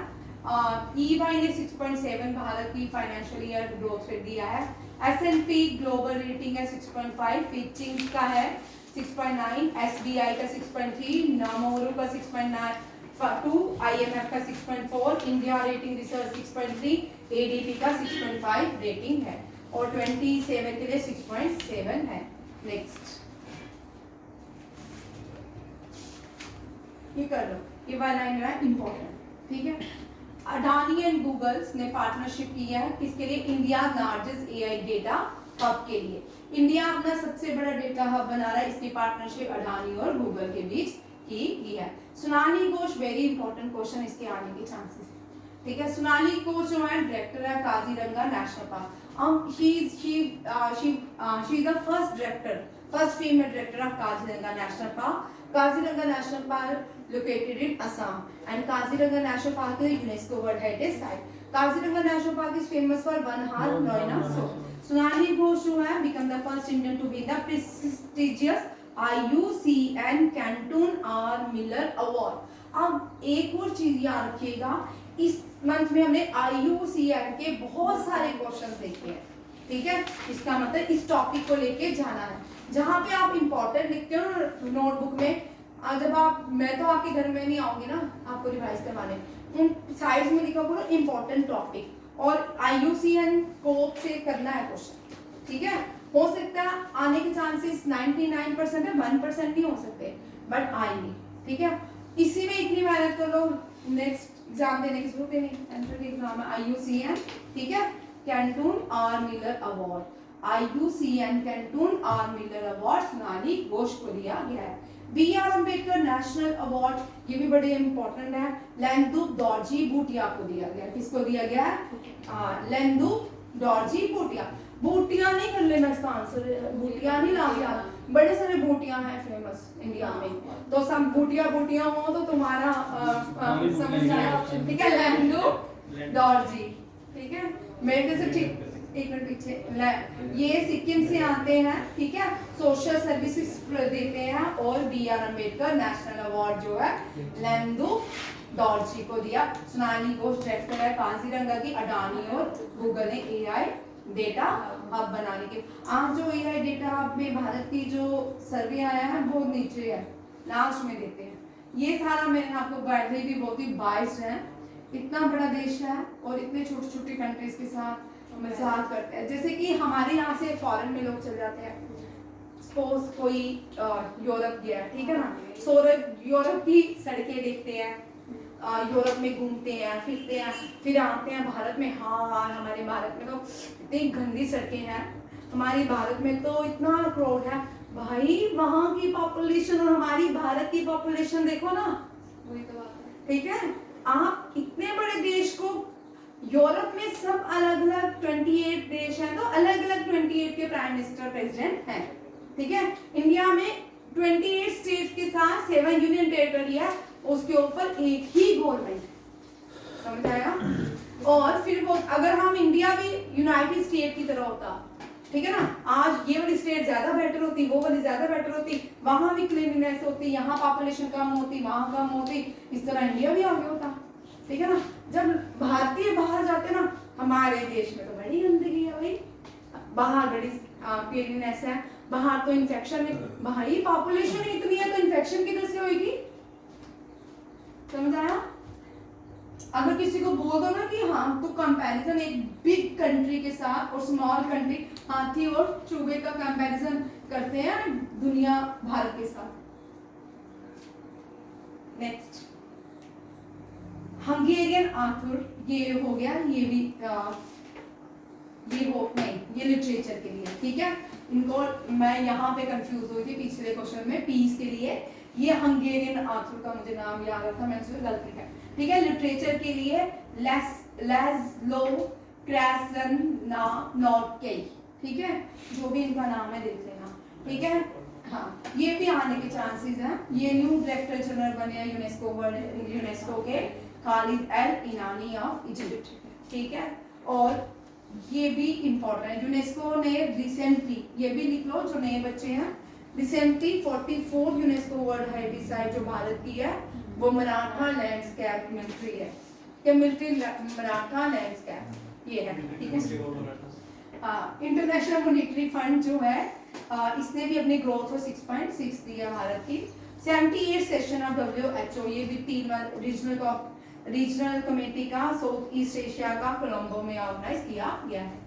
EY ने 6.7 भारत की फाइनेंशियल ईयर ग्रोथ रेट दिया है। S&P ग्लोबल रेटिंग है 6.5, फिचिंग का है 6.9, SBI का 6.3, नामोरू का 6.2, IMF का 6.4, इंडिया रेटिंग रिसर्च 6.3, ADP का 6.5 रेटिंग है और 27 के लिए 6.7 है। नेक्स्ट ये कर लो, ये वाला है इंपॉर्टेंट। ठीक है, अडानी एंड गूगल्स ने पार्टनरशिप की है किसके लिए? India largest AI data hub के लिए। इंडिया अपना सबसे बड़ा डेटा हब बना रहा है, इसकी पार्टनरशिप अडानी और गूगल के बीच की है। Sonali Ghosh very important question, इसके आने के चांसेस। ठीक है, सोनाली घोष जो है डायरेक्टर है Kaziranga national park. She is the first female director of Kaziranga national park. Kaziranga national park located in Assam and Kaziranga National Park is a UNESCO World Heritage Site. Kaziranga National Park is famous for one horse rhino. Sonali Ghosh who have become the first Indian to win the prestigious IUCN Canton R Miller Award. अब एक और चीज याद रखिएगा, इस मंथ में हमने IUCN के बहुत सारे क्वेश्चन देखे हैं। ठीक है, इसका मतलब इस टॉपिक को लेके जाना है। जहाँ पे आप इंपॉर्टेंट लिखते हो नोटबुक में, जब आप, मैं तो आपके घर में नहीं आऊंगी ना आपको रिवाइज करवाने, उन साइड्स में लिखा पूरा इंपॉर्टेंट टॉपिक और IUCN कोड से करना है क्वेश्चन। ठीक है, हो सकता है आने के चांसेस 99% है, 1% नहीं हो सकते, बट आएंगे। ठीक है, इसी में इतनी मेहनत कर लो, नेक्स्ट एग्जाम देने की जरूरत नहीं, एंट्री एग्जाम है IUCN। ठीक है, कैंटून R Miller award, IUCN कैंटून R Miller award Sonali Ghosh को दिया गया है। BR अम्बेडकर नेशनल अवार्ड, ये भी बड़े इंपॉर्टेंट है, लेंदू दौरजी भूटिया को दिया गया। किसको दिया गया है? लेंदू दौरजी भूटिया। भूटिया नहीं कर लेना इसका आंसर, भूटिया नहीं ला गया, बड़े सारे भूटिया हैं फेमस इंडिया में, तो सब भूटिया हो तो तुम्हारा समझ जाएगा। ठीक है, लेंदू दौरजी। ठीक है, मेरे से ठीक एक मिनट पीछे, ये सिक्किम से आते हैं। ठीक है, सोशल सर्विसेज देते हैं और BR अम्बेडकर नेशनल अवार्ड जो है लेंदू दौरजी को दिया। सोनाली घोष डायरेक्टर है काजीरंगा की, अडानी और गूगल ने AI डेटा हब बनाने के। आज जो AI डेटा हब में भारत की जो सर्वे आया है बहुत नीचे है, लास्ट में देते हैं। ये सारा मैंने आपको गाइडलाइन भी बहुत ही बाइस्ड है, इतना बड़ा देश है और इतने छोटे छोटे कंट्रीज के साथ मजाक करते हैं। जैसे कि हमारे यहाँ से फॉरेन में लोग चले जाते हैं, सपोज कोई यूरोप गया, ठीक है ना, यूरोप की सड़कें देखते हैं, यूरोप में घूमते हैं फिरते हैं, फिर आते हैं भारत में। हाँ, हमारे भारत में तो इतनी गंदी सड़कें हैं, हमारी भारत में तो इतना क्राउड है। भाई वहाँ की पॉपुलेशन और हमारी भारत की पॉपुलेशन देखो ना, वही तो बात है। ठीक है, आप इतने बड़े देश को, यूरोप में सब अलग अलग 28 देश हैं, तो अलग अलग 28 के प्राइम मिनिस्टर प्रेसिडेंट हैं। ठीक है, इंडिया में 28 स्टेट्स के साथ 7 यूनियन टेरिटरी है, उसके ऊपर एक ही गवर्नमेंट, समझ आया? और फिर वो, अगर हम इंडिया भी यूनाइटेड स्टेट की तरह होता, ठीक है ना, आज ये वाली स्टेट ज्यादा बेटर होती, वो वाली ज्यादा बेटर होती, वहां भी क्लीनलीनेस होती, यहाँ पॉपुलेशन कम होती, वहां कम होती, इस तरह इंडिया भी आगे होता। ठीक है ना, जब भारतीय बाहर जाते ना, हमारे देश में तो बड़ी गंदगी है भाई, बाहर बड़ी क्लीनलीनेस है, बाहर तो इन्फेक्शन है, भाई पॉपुलेशन इतनी है तो इन्फेक्शन किधर से होगी? समझ आया? अगर किसी को बोल दो ना कि हाँ, तो कंपैरिजन एक बिग कंट्री के साथ और स्मॉल कंट्री, हाथी और चूहे का कंपैरिजन करते हैं दुनिया भारत के साथ। नेक्स्ट हंगेरियन आथर, ये हो गया, ये भी ये हो नहीं, ये लिटरेचर के लिए, ठीक है। इनको मैं यहाँ पे कंफ्यूज हुई थी पिछले क्वेश्चन में पीस के लिए, ये हंगेरियन आथर का मुझे नाम याद था, मैंने उसमें गलती है, ठीक है। लिटरेचर के लिए लैज़्लो क्रासनॉव्स्की, ठीक है, जो भी इनका नाम है देख लेना, ठीक है। हाँ, ये भी आने के चांसेस हैं। ये न्यू डायरेक्टर जनरल बने हैं यूनेस्को के खालिद एल इनानी ऑफ इजिप्ट, ठीक है। और ये भी इम्पोर्टेंट है, यूनेस्को ने रिसेंटली, ये भी लिख लो जो नए बच्चे हैं, recently 44 UNESCO world heritage site जो भारत की है वो मराठा लैंडस्केप मिलिट्री है, क्या मिलिट्री मराठा लैंडस्केप ये है, ठीक है। इंटरनेशनल मॉनेटरी फंड जो है इसने भी अपनी ग्रोथ को 6.6 दिया भारत की। 78 सेशन ऑफ WHO, ये भी 3 बार रीजनल कमेटी का साउथ ईस्ट एशिया का कोलंबो में ऑर्गेनाइज किया गया है।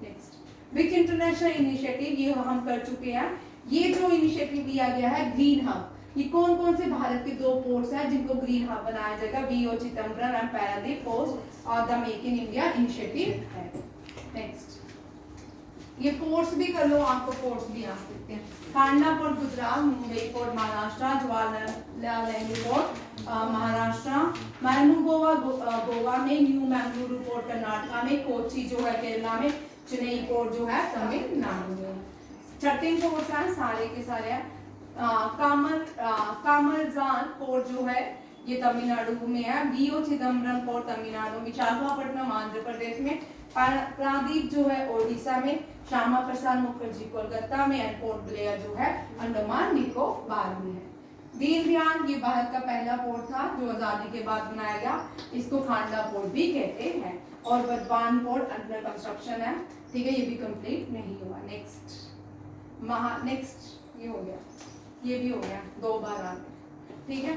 नेक्स्ट विच इंटरनेशनल इनिशिएटिव, ये हम कर चुके हैं। ये जो इनिशिएटिव लिया गया है ग्रीन हब, ये कौन कौन से भारत के 2 पोर्ट्स हैं जिनको ग्रीन हब बनाया जाएगा, VO Chidambaram and Paradip ports और the make in India initiative है। नेक्स्ट ये पोर्ट्स भी कर लो, आपको पोर्ट्स भी आ सकते हैं। Kandla port Gujarat, Mumbai port Maharashtra, Jawaharlal Nehru port Maharashtra, Mormugao Goa में, न्यू मैंगलुरु पोर्ट कर्नाटका में, कोची जो है केरला में, चेन्नई पोर्ट जो है तमिलनाडु में। 13 पोर्ट्स हैं सारे के सारे। कामरजान पोर्ट जो है ये तमिलनाडु में है, VO चिदम्बरम पोर्ट तमिलनाडु, विशाखापट्टनम आंध्र प्रदेश में, पारादीप जो है ओडिशा में, श्यामा प्रसाद मुखर्जी कोलकाता में, एंड पोर्ट ब्लेयर जो है अंडमान निकोबार में है। दीनदयाल ये भारत का पहला पोर्ट था जो आजादी के बाद बनाया गया, इसको खांडला पोर्ट भी कहते हैं। और बर्दवान पोर्ट अंडर कंस्ट्रक्शन है, ठीक है, ये भी कंप्लीट नहीं हुआ। नेक्स्ट ये हो गया, ये भी हो गया, 2 बार आ गया, ठीक है।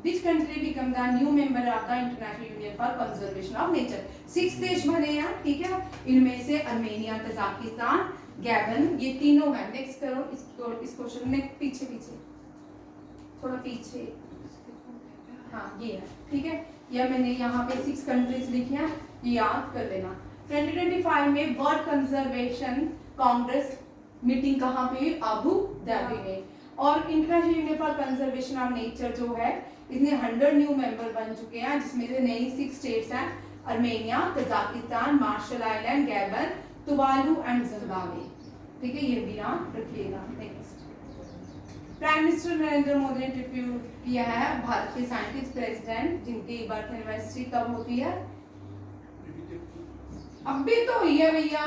Which country become the new member of the International Union for Conservation of Nature? 6 देश बने हैं, ठीक है। इनमें से अर्मेनिया, तजाकिस्तान, गैबन, ये तीनों हैं। नेक्स्ट करो इस क्वेश्चन में, पीछे थोड़ा पीछे, हाँ ये है, ठीक है। या मैंने यहाँ पे 6 कंट्रीज लिखी हैं, ये याद कर लेना। 2025 में वर्ल्ड कंजर्वेशन कांग्रेस मीटिंग कहाँ पे हुई, अबू धाबी में। और international union for conservation of nature जो है इसने 100 न्यू मेंबर बन चुके हैं, जिसमें से नई 6 स्टेट्स हैं, Armenia, Tajikistan, Marshall Island, Gabon, Tuvalu and Zimbabwe, ठीक है, ये भी याद रखिएगा। Next prime minister Narendra Modi ने ट्रिब्यूट किया है भारत के साइंटिस्ट प्रेसिडेंट जिनकी बर्थ एनिवर्सरी कब होती है, अभी तो हुई है भैया,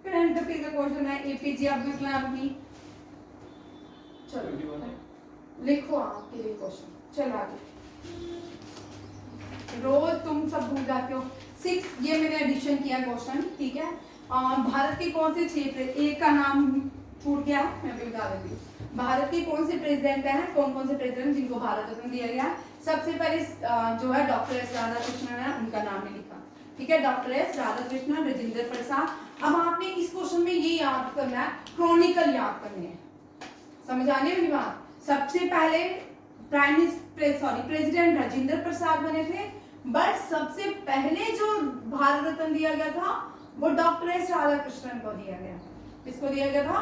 करंट अफेयर का क्वेश्चन है, APJ अब्दुल कलाम की। चलो लिखो आपके लिए क्वेश्चन, चलो आगे, रोज तुम सब भूल जाते हो। 6 ये मैंने एडिशन किया क्वेश्चन, ठीक है। भारत के कौन से क्षेत्र, एक का नाम छूट गया, मैं भी बता देती हूँ। भारत के कौन से प्रेसिडेंट हैं, कौन से प्रेसिडेंट जिनको भारत रत्न दिया गया। सबसे पहले जो है डॉक्टर एस राधाकृष्णन है, उनका नाम भी लिखा, ठीक है, डॉक्टर एस राधाकृष्णन, राजेंद्र प्रसाद। अब आपने इस क्वेश्चन में ये याद करना है, क्रॉनिकल याद करने हैं, समझ आने वाली बात। सबसे पहले प्रेसिडेंट राजेंद्र प्रसाद बने थे, बट सबसे पहले जो भारत रत्न दिया गया था वो डॉक्टर एस राधाकृष्णन को दिया गया। किसको दिया गया था,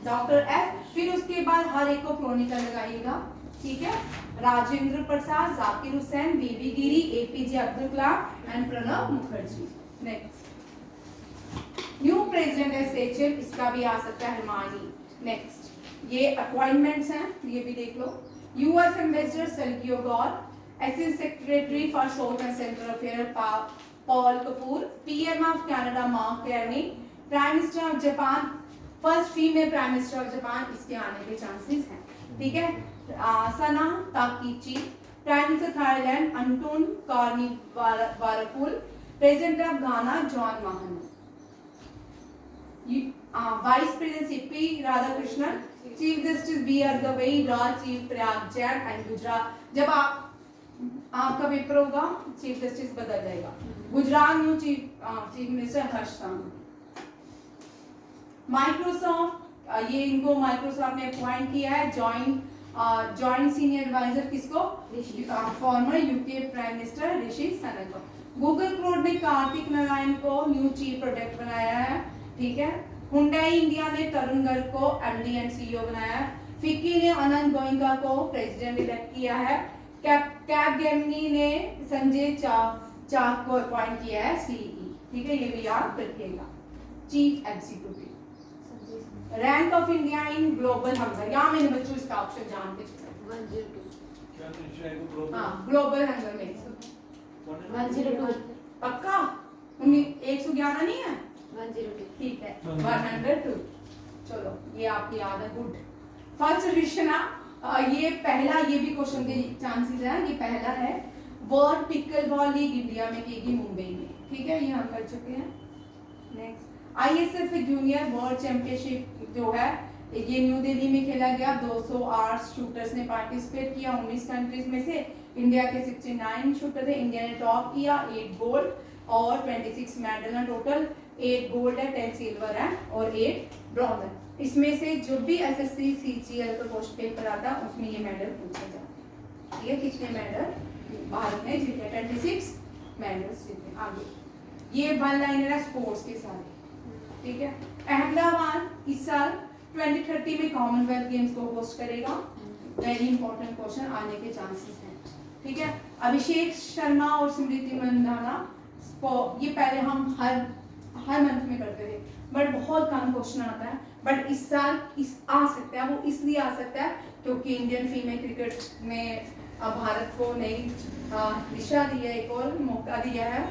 डॉक्टर एस। फिर उसके बाद हर एक को क्रॉनिकल लगाइएगा, ठीक है। राजेंद्र प्रसाद, जाकिर हुसैन, बीबी गिरी, APJ Abdul Kalam and Pranab Mukherjee. Next new president है सेचल, इसका भी आ सकता है हिमानी। नेक्स्ट ये अपॉइंटमेंट्स हैं, ये भी देख लो। US ambassador Sergio Gor, assistant secretary for south and central affair Paul Kapur, PM of Canada Mark Carney, prime minister of Japan, first female prime minister of Japan, इसके आने के चांसेस हैं, ठीक है। Sanae Takaichi, prime minister Thailand Anutin Charnvirakul, president of Ghana John Mahama, vice president CP Radhakrishnan, chief justice BR Gavai, law chief Prayag Jain and Gujarat. जब आपका पेपर होगा चीफ जस्टिस बदल जाएगा। गुजरात न्यू चीफ मिनिस्टर हर्ष सांघवी। माइक्रोसॉफ्ट, ये इनको माइक्रोसॉफ्ट ने अपॉइंट किया है जॉइंट जॉइंट सीनियर एडवाइजर किसको? Farmer UK prime minister Rishi Sunak को। गूगल क्लाउड ने कार्तिक नारायण को न्यू चीफ प्रोडक्ट बनाया है, ठीक है। हुंडई इंडिया ने तरुण गर्ग को एमडी एंड सीईओ बनाया है। फिक्की ने अनंत गोयनका को प्रेसिडेंट इलेक्ट किया है। कैपजेमिनी ने संजय चाक को अपॉइंट किया है सीई, ठीक है, ये भी याद रखिएगा। Chief executive. Rank of India in global hunger, यहाँ मैंने बच्चों इसका ऑप्शन जान के 102। हाँ, ग्लोबल हंगर में 102। पक्का? 111 नहीं है? 102, ठीक है, 102। चलो ये आपकी याद है, गुड। फर्स्ट एडिशन, ये पहला, ये भी क्वेश्चन के चांसेस है, ये पहला है। वर्ल्ड पिकलबॉल लीग इंडिया में की गई मुंबई में, ठीक है, ये हम कर चुके हैं। Next, ISF junior world championship जो है ये न्यू दिल्ली में खेला गया। 208 शूटर्स ने पार्टिसिपेट किया 19 कंट्रीज में से। इंडिया के 69 शूटर थे, इंडिया ने टॉप किया, 8 गोल्ड और 26 मेडल है टोटल। 8 गोल्ड है, 10 सिल्वर है और 8 ब्रॉन्ज है। इसमें से जो भी एसएससी सीजीएल का क्वेश्चन पेपर आता है उसमें ये मेडल पूछे जाते हैं। ये कितने मेडल भारत ने जीते? 26 मेडल्स जीते। आगे ये वन लाइनर है स्पोर्ट्स के साथ, ठीक है। अहमदाबाद इस साल 2030 में कॉमनवेल्थ गेम्स को होस्ट करेगा। वेरी इंपॉर्टेंट क्वेश्चन आने के चांसेस हैं, ठीक है। अभिषेक शर्मा और स्मृति मंदाना, ये पहले हम हर मंथ में करते थे, बट बहुत कम क्वेश्चन आता है। बट इस साल आ सकता है, वो इसलिए आ सकता है क्योंकि इंडियन फीमेल क्रिकेट में भारत को नई दिशा दी है, एक और मौका दिया है,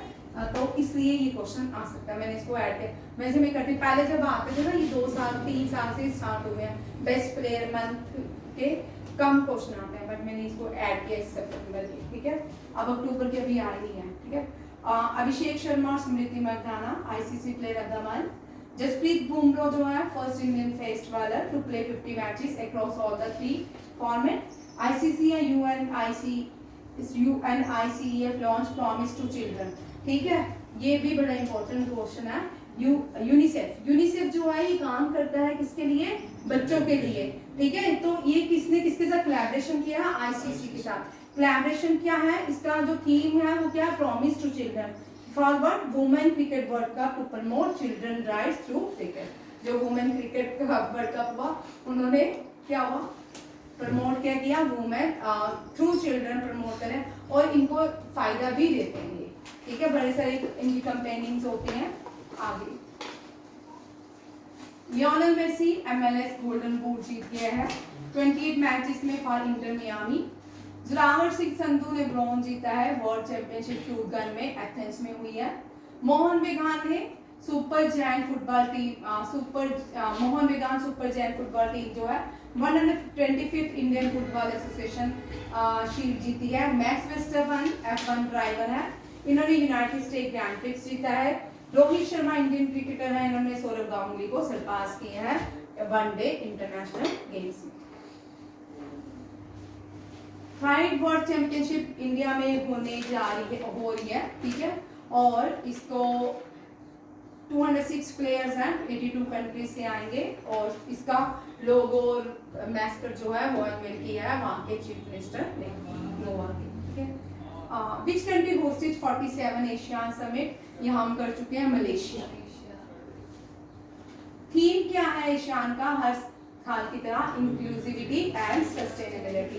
तो इसलिए ये क्वेश्चन आ सकता है। मैंने इसको ऐड किया। वैसे मैं करती पहले जब आते थे ना, ये 2 साल 3 साल से स्टार्ट हुए हैं। बेस्ट प्लेयर मंथ के कम क्वेश्चन आते हैं, बट मैंने इसको ऐड किया इस सितंबर के, ठीक है। अब अक्टूबर के अभी आ रही है, ठीक है। अभिषेक शर्मा और Smriti Mandhana ICC player of the month. Jasprit Bumrah जो है first Indian fast bowler to play 50 matches across all the 3 format. ICC या UNICEF launch promise to children, ठीक है। ये भी बड़ा इंपॉर्टेंट क्वेश्चन है। यूनिसेफ जो है ये काम करता है किसके लिए? बच्चों के लिए, ठीक है। तो ये किसने किसके साथ कोलैबोरेशन किया है? आईसीसी के साथ। कोलैबोरेशन क्या है इसका? जो थीम है वो क्या है? Promise to children forward women cricket world cup to promote children rights through cricket. जो वुमेन क्रिकेट वर्ल्ड कप हुआ, उन्होंने क्या हुआ? प्रमोट क्या किया? वुमेन थ्रू चिल्ड्रन प्रमोट करें और इनको फायदा भी देते हैं ये, ठीक है। बड़े सारे इनकी कंपेनिंग्स होती हैं। आगे Lionel Messi MLS golden boot जीत गया है 28 मैचेस में for Inter Miami. Zorawar Singh Sandhu ने ब्रॉन्ज जीता है वर्ल्ड चैंपियनशिप शूट गन में, एथेंस में हुई है। मोहन बेगान ने super giant football team Mohun Bagan super giant football team जो है 125th Indian football association shield जीती है। मैक्स वेस्टरवन F1 ड्राइवर है, इन्होंने यूनाइटेड स्टेट ग्रैंड प्रिक्स जीता है। रोहित शर्मा इंडियन क्रिकेटर है, इन्होंने सौरव गांगुली को सरपास किया है वनडे इंटरनेशनल गेम्स में। फाइट वर्ल्ड चैंपियनशिप इंडिया में होने जा रही है, हो रही है, ठीक है। और इसको 206 प्लेयर्स हैं 82 कंट्रीज से आएंगे और इसका लोगो और मैस्कट जो है वो अनवेल किया है वहाँ के चीफ मिनिस्टर ने गोवा के, ठीक है। Which country hosted 47 ASEAN summit? यहाँ हम कर चुके हैं मलेशिया। थीम क्या है एशियान का? हर साल की तरह inclusivity and sustainability.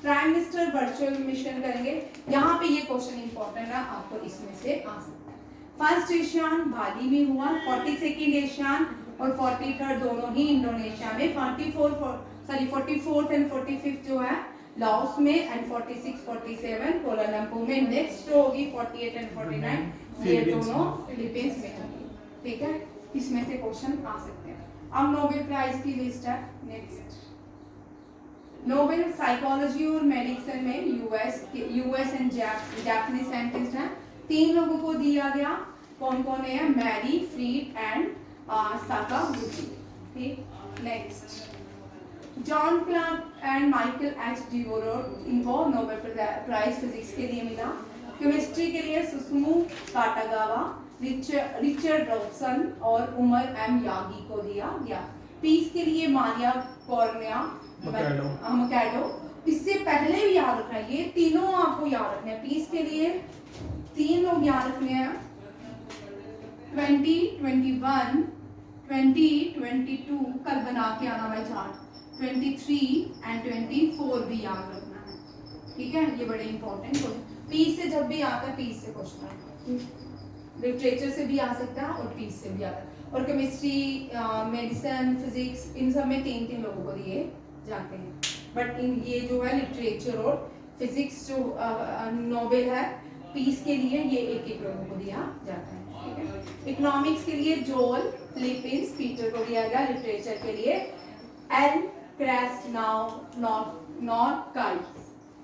Prime minister virtual mission करेंगे। यहाँ पे ये क्वेश्चन इंपॉर्टेंट है, आपको इसमें से आ सकता है। फर्स्ट एशियान बाली में हुआ, 42nd एशियान और 43rd दोनों ही इंडोनेशिया में। 44th एंड 45th जो है लाओस में एंड 46, 47 कोलालंपुर में। नेक्स्ट होगी 48 एंड 49 ये दोनों फिलीपींस में होगी, ठीक है। इसमें से क्वेश्चन आ सकते हैं। अब नोबेल प्राइज की लिस्ट है। नेक्स्ट नोबेल साइकोलॉजी और मेडिसिन में यूएस एंड जापानीज साइंटिस्ट हैं। 3 लोगों को दिया गया। कौन कौन है? मैरी फ्रीड एंड साकागुची, ठीक। Next John Clarke and Michael H Devoret, इनको नोबेल प्राइज फिजिक्स के लिए मिला। केमिस्ट्री के लिए सुसुमु काटागावा, रिचर्ड रॉबसन और उमर एम यागी को दिया गया। पीस के लिए मारिया कॉर्निया मकैडो। इससे पहले भी याद रखना है, ये तीनों आपको याद रखने हैं। पीस के लिए 3 लोग याद रखने हैं, 2021, 2022 कल बना के आना भाई चार्ट, 23 एंड 24 भी याद रखना है, ठीक है। ये बड़े इंपॉर्टेंट क्वेश्चन, पीस से जब भी आता है, पीस से क्वेश्चन आता है, लिटरेचर से भी आ सकता है और पीस से भी आता है। और केमिस्ट्री, मेडिसिन, फिजिक्स, इन सब में 3-3 लोगों को दिए जाते हैं, बट इन ये जो है लिटरेचर और फिजिक्स जो नोबेल है, पीस के लिए ये 1-1 लोगों को दिया जाता है, ठीक है। इकोनॉमिक्स के लिए जोल, फिलिपिन्स, पीटर को दिया गया। लिटरेचर के लिए एल क्रेस्नाउकाई,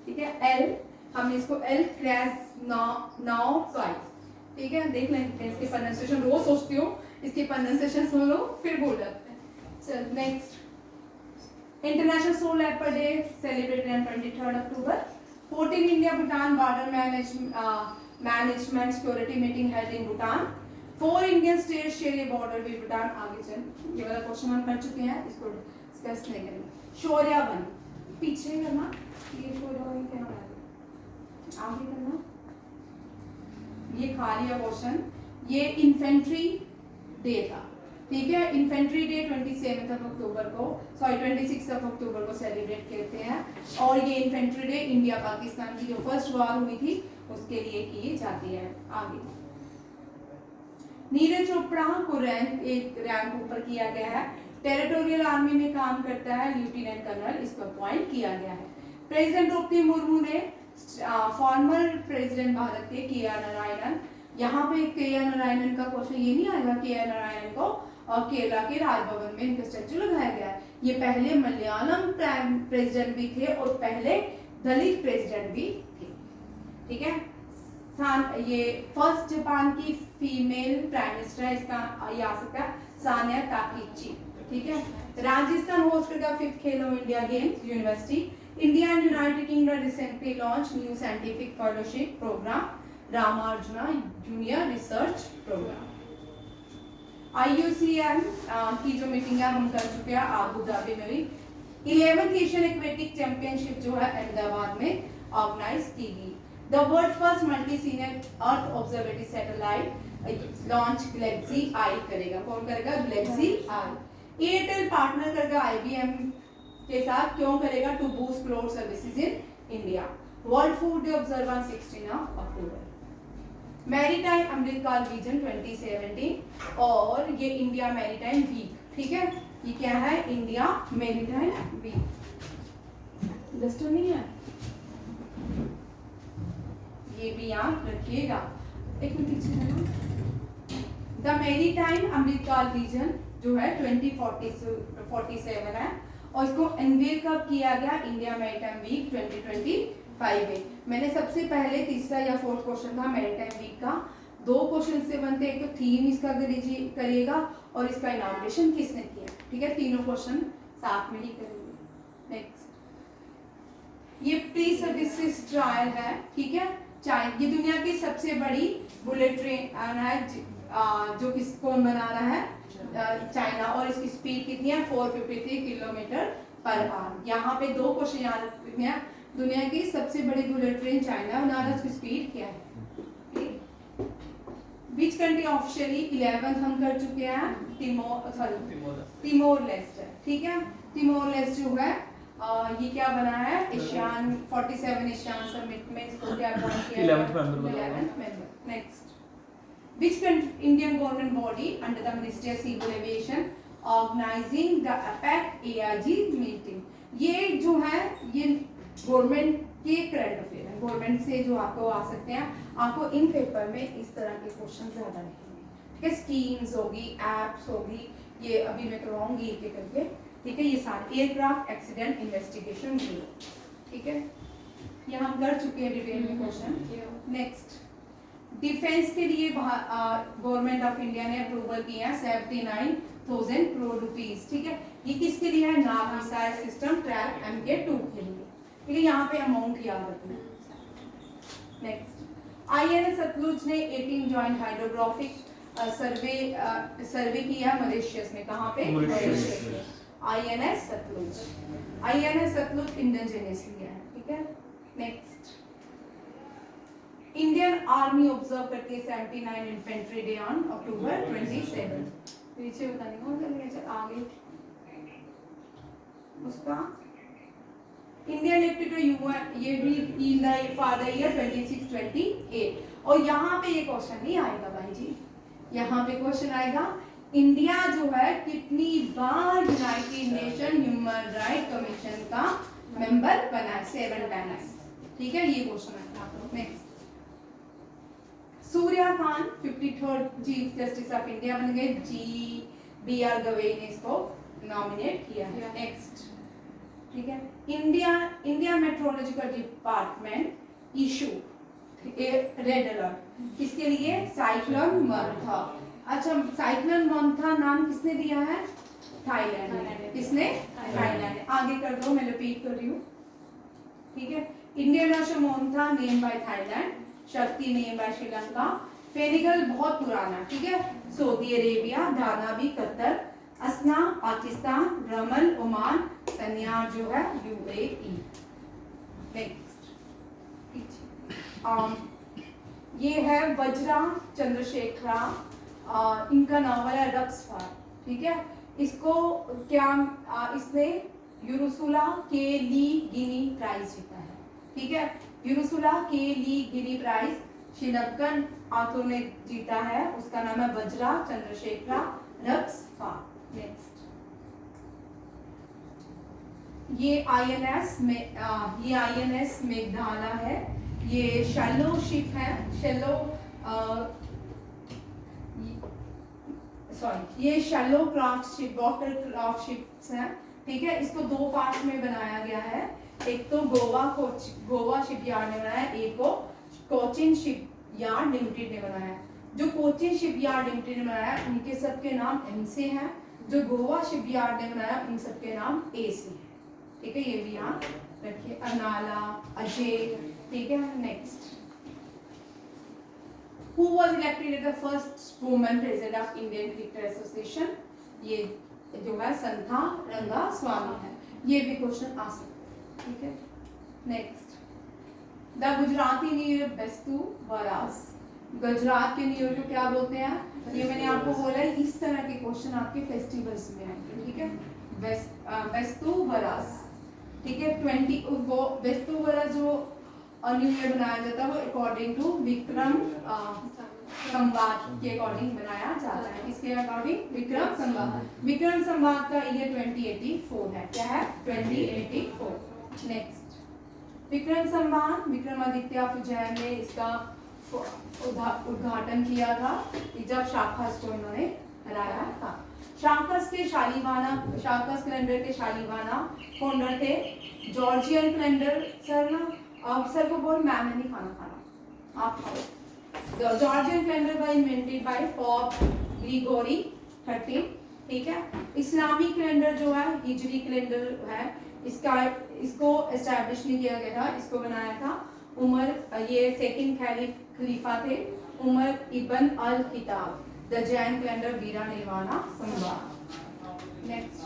ठीक है। एल हमने इसको एल क्रेस्नाउकाई, ठीक है। देख लें इसके प्रोनाउंसिएशन, रोज सोचती हूँ इसकी प्रोनाउंसिएशन सुन लो फिर बोल जाते हैं। चल next, international snow leopard day celebrated on 23 October. 14 India Bhutan border management security meeting held in Bhutan. 4 Indian state share a border with Bhutan. आगे चल, ये वाला क्वेश्चन हम कर चुके हैं, इसको डिस्कस नहीं करेंगे। शौर्य वन पीछे करना, ये शौर्य वन क्या है, आगे करना, ये खाली है क्वेश्चन। ये इन्फेंट्री डे था, ठीक है। इन्फेंट्री डे 27 अक्टूबर को, सॉरी 26 अक्टूबर को सेलिब्रेट करते हैं। और ये इन्फेंट्री डे इंडिया पाकिस्तान की जो फर्स्ट वॉर हुई थी उसके लिए की जाती है। आगे नीरज चोपड़ा को एक रैंक ऊपर किया गया है, टेरिटोरियल आर्मी में काम करता है, लेफ्टिनेंट कर्नल, इसको अपॉइंट किया गया है। प्रेसिडेंट द्रौपदी मुर्मू ने फॉर्मर प्रेसिडेंट भारत के के.आर. नारायणन, यहाँ पे के.आर. नारायणन का क्वेश्चन ये नहीं आएगा, के.आर. नारायणन को केरला के राजभवन में इनका स्टैचू लगाया गया है। ये पहले मलयालम प्रेसिडेंट भी थे और पहले दलित प्रेसिडेंट भी थे, ठीक है। ये फर्स्ट जापान की फीमेल प्राइम मिनिस्टर है, इसका ये आ सकता है सानिया ताकीची, ठीक है। राजस्थान होस्ट करेगा 5th Khelo India games university. India and United Kingdom recently launch new scientific fellowship program, Ramanujan junior research program. IUCN की जो मीटिंग है हम कर चुके हैं आबू धाबी में भी। 11th एशियन एक्वेटिक चैंपियनशिप जो है अहमदाबाद में ऑर्गेनाइज की गई। The world first multi sensor earth observatory satellite launch galaxy eye करेगा, कौन करेगा, गैलेक्सी आई। एयरटेल पार्टनर करेगा IBM के साथ, क्यों करेगा, to boost cloud services in India. World food day observe on 16 October. Maritime Amritkaal vision 2017 और ये इंडिया मैरीटाइम वीक, ठीक है। ये क्या है, इंडिया मैरीटाइम वीक, डस्टर नहीं है, ये भी याद रखिएगा। एक मिनट पीछे है ना, द मैरीटाइम अमृतकाल विजन जो है 2047 है और इसको अनवील कब किया गया, इंडिया मैरीटाइम वीक 2025 में। मैंने सबसे पहले तीसरा या 4th क्वेश्चन था मैरीटाइम वीक का, 2 क्वेश्चन से बनते, एक तो थीम इसका करिएगा और इसका इनॉग्रेशन किसने किया, ठीक है। तीनों क्वेश्चन साथ में ही करेंगे। नेक्स्ट, ये प्री सर्विसेज ट्रायल है, ठीक है। ये दुनिया की सबसे बड़ी बुलेट ट्रेन है, जो कौन बना रहा है, चाइना, और इसकी स्पीड कितनी है, 453 किलोमीटर पर आवर। यहाँ पे 2 क्वेश्चन याद रखने हैं, दुनिया की सबसे बड़ी बुलेट ट्रेन चाइना बना रहा है, उसकी स्पीड क्या है। विच कंट्री ऑफिशियली 11th हम कर चुके हैं, तिमोर लेस्टे, ठीक है। तिमोर लेस्टे जो है ये क्या बना है, एशियान 47 एशियान समिट में इसको क्या अपॉइंट किया, 11th member. Next, which Indian government body under the Ministry of Civil Aviation organizing the APEC AIG meeting। ये जो है ये गवर्नमेंट के करंट अफेयर है, गवर्नमेंट से जो आपको आ सकते हैं, आपको इन पेपर में इस तरह के क्वेश्चन ज्यादा रहेंगे, ठीक है। स्कीम्स होगी, एप्स होगी, ये अभी मैं करवाऊंगी एक एक करके, ठीक है। ये सारे एयरक्राफ्ट एक्सीडेंट इन्वेस्टिगेशन ब्यूरो, ठीक है, ये हम कर चुके हैं डिटेल में क्वेश्चन। नेक्स्ट, डिफेंस के लिए गवर्नमेंट ऑफ इंडिया ने अप्रूवल किया 79,000 करोड़ रुपीस, ठीक है। ये किसके लिए है, नाग मिसाइल सिस्टम ट्रैक MK2 के लिए, ठीक है। यहाँ पे अमाउंट याद रखना। नेक्स्ट, INS सतलुज ने 18 जॉइंट हाइड्रोग्राफिक सर्वे किया मॉरिशस में, कहाँ पे, मॉरिशस में। INS Sutlej, INS Sutlej indigenously है, ठीक है। नेक्स्ट, इंडियन आर्मी ऑब्जर्व करती है 79 इन्फेंट्री डे ऑन अक्टूबर 27। पीछे पता नहीं कौन चल गया, आगे उसका इंडिया इलेक्टेड टू यूएन, ये भी in the for the year 2628। और यहाँ पे ये क्वेश्चन नहीं आएगा भाई जी, यहाँ पे क्वेश्चन आएगा इंडिया जो है कितनी बार United Nation human right commission का मेंबर बना है, 7 टाइम्स, ठीक है, ये क्वेश्चन आएगा। Next, Suryakant 53rd chief justice of India बन गए, GBR गवई ने इसको नॉमिनेट किया है। नेक्स्ट, ठीक है, India meteorological department issue red alert किसके लिए, साइक्लोन मंथा। अच्छा, साइक्लोन मंथा नाम किसने दिया है, थाईलैंड ने, किसने, थाईलैंड ने। आगे कर दो, मैं रिपीट कर रही हूँ, ठीक है। Indian ocean Montha name by Thailand, Shakti name by Sri Lanka, फेनिगल बहुत पुराना, ठीक है, सऊदी अरेबिया, दानाबी कतर, असना पाकिस्तान, रमल ओमान, सन्यार जो है UAE। नेक्स्ट, ये है वज्रा चंद्रशेखरा, इनका नावल है रक्सफार, ठीक है। इसको क्या इसने यूरुसुला के ली गिनी प्राइज जीता है, ठीक है। यूरुसुला के ली गिनी प्राइज श्रीलंकन ऑथर ने जीता है, उसका नाम है वज्रा चंद्रशेखरा रक्सफार। नेक्स्ट, ये INS मेघधाला है, ये शैलो शिप है, ये shallow craft ship, water craft ships हैं, ठीक है। इसको 2 पार्ट में बनाया गया है, एक तो गोवा शिपयार्ड ने बनाया, एक को कोचिन शिपयार्ड लिमिटेड ने बनाया। जो कोचिन शिपयार्ड लिमिटेड ने बनाया उनके सबके नाम M से हैं, जो गोवा शिपयार्ड ने बनाया उन सबके नाम A से हैं, ठीक है, ये भी यहाँ रखिए, अनाला, अजय, ठीक है। Next, Who was elected as the first woman president of Indian Cricket Association? ये जो है संथा रंगा स्वामी है, ये भी क्वेश्चन आ सकता है, ठीक है। Next, the Gujarati new year Bestu Varas, Gujarat के न्यू ईयर को क्या बोलते हैं, ये मैंने आपको बोला है, इस तरह के क्वेश्चन आपके फेस्टिवल्स में आएंगे, ठीक है। बेस्तु वरास, ठीक है। 20 वो बेस्तु वरास जो न्यू ईयर बनाया जाता है वो अकॉर्डिंग टू विक्रम संवाद के अकॉर्डिंग बनाया जाता है, इसके अकॉर्डिंग विक्रम संवाद का ईयर 2084 है, क्या है, 2084। नेक्स्ट, विक्रम संवाद विक्रमादित्य उज्जैन ने इसका उद्घाटन किया था जब शाकस को इन्होंने हराया था। शाकस कैलेंडर के शालीवाना फाउंडर थे जॉर्जियन कैलेंडर। सर को बोल, मैम ने नहीं खाना, आप खाओ। Georgian calendar was invented by pop Gregory 13, ठीक है। इस्लामिक कैलेंडर जो है हिजरी कैलेंडर है, इसको एस्टैब्लिश नहीं किया गया था, इसको बनाया था उमर, ये सेकंड खलीफा थे, उमर इब्न अल किताब। द जैन कैलेंडर वीरा निर्वाणा संवाद। नेक्स्ट,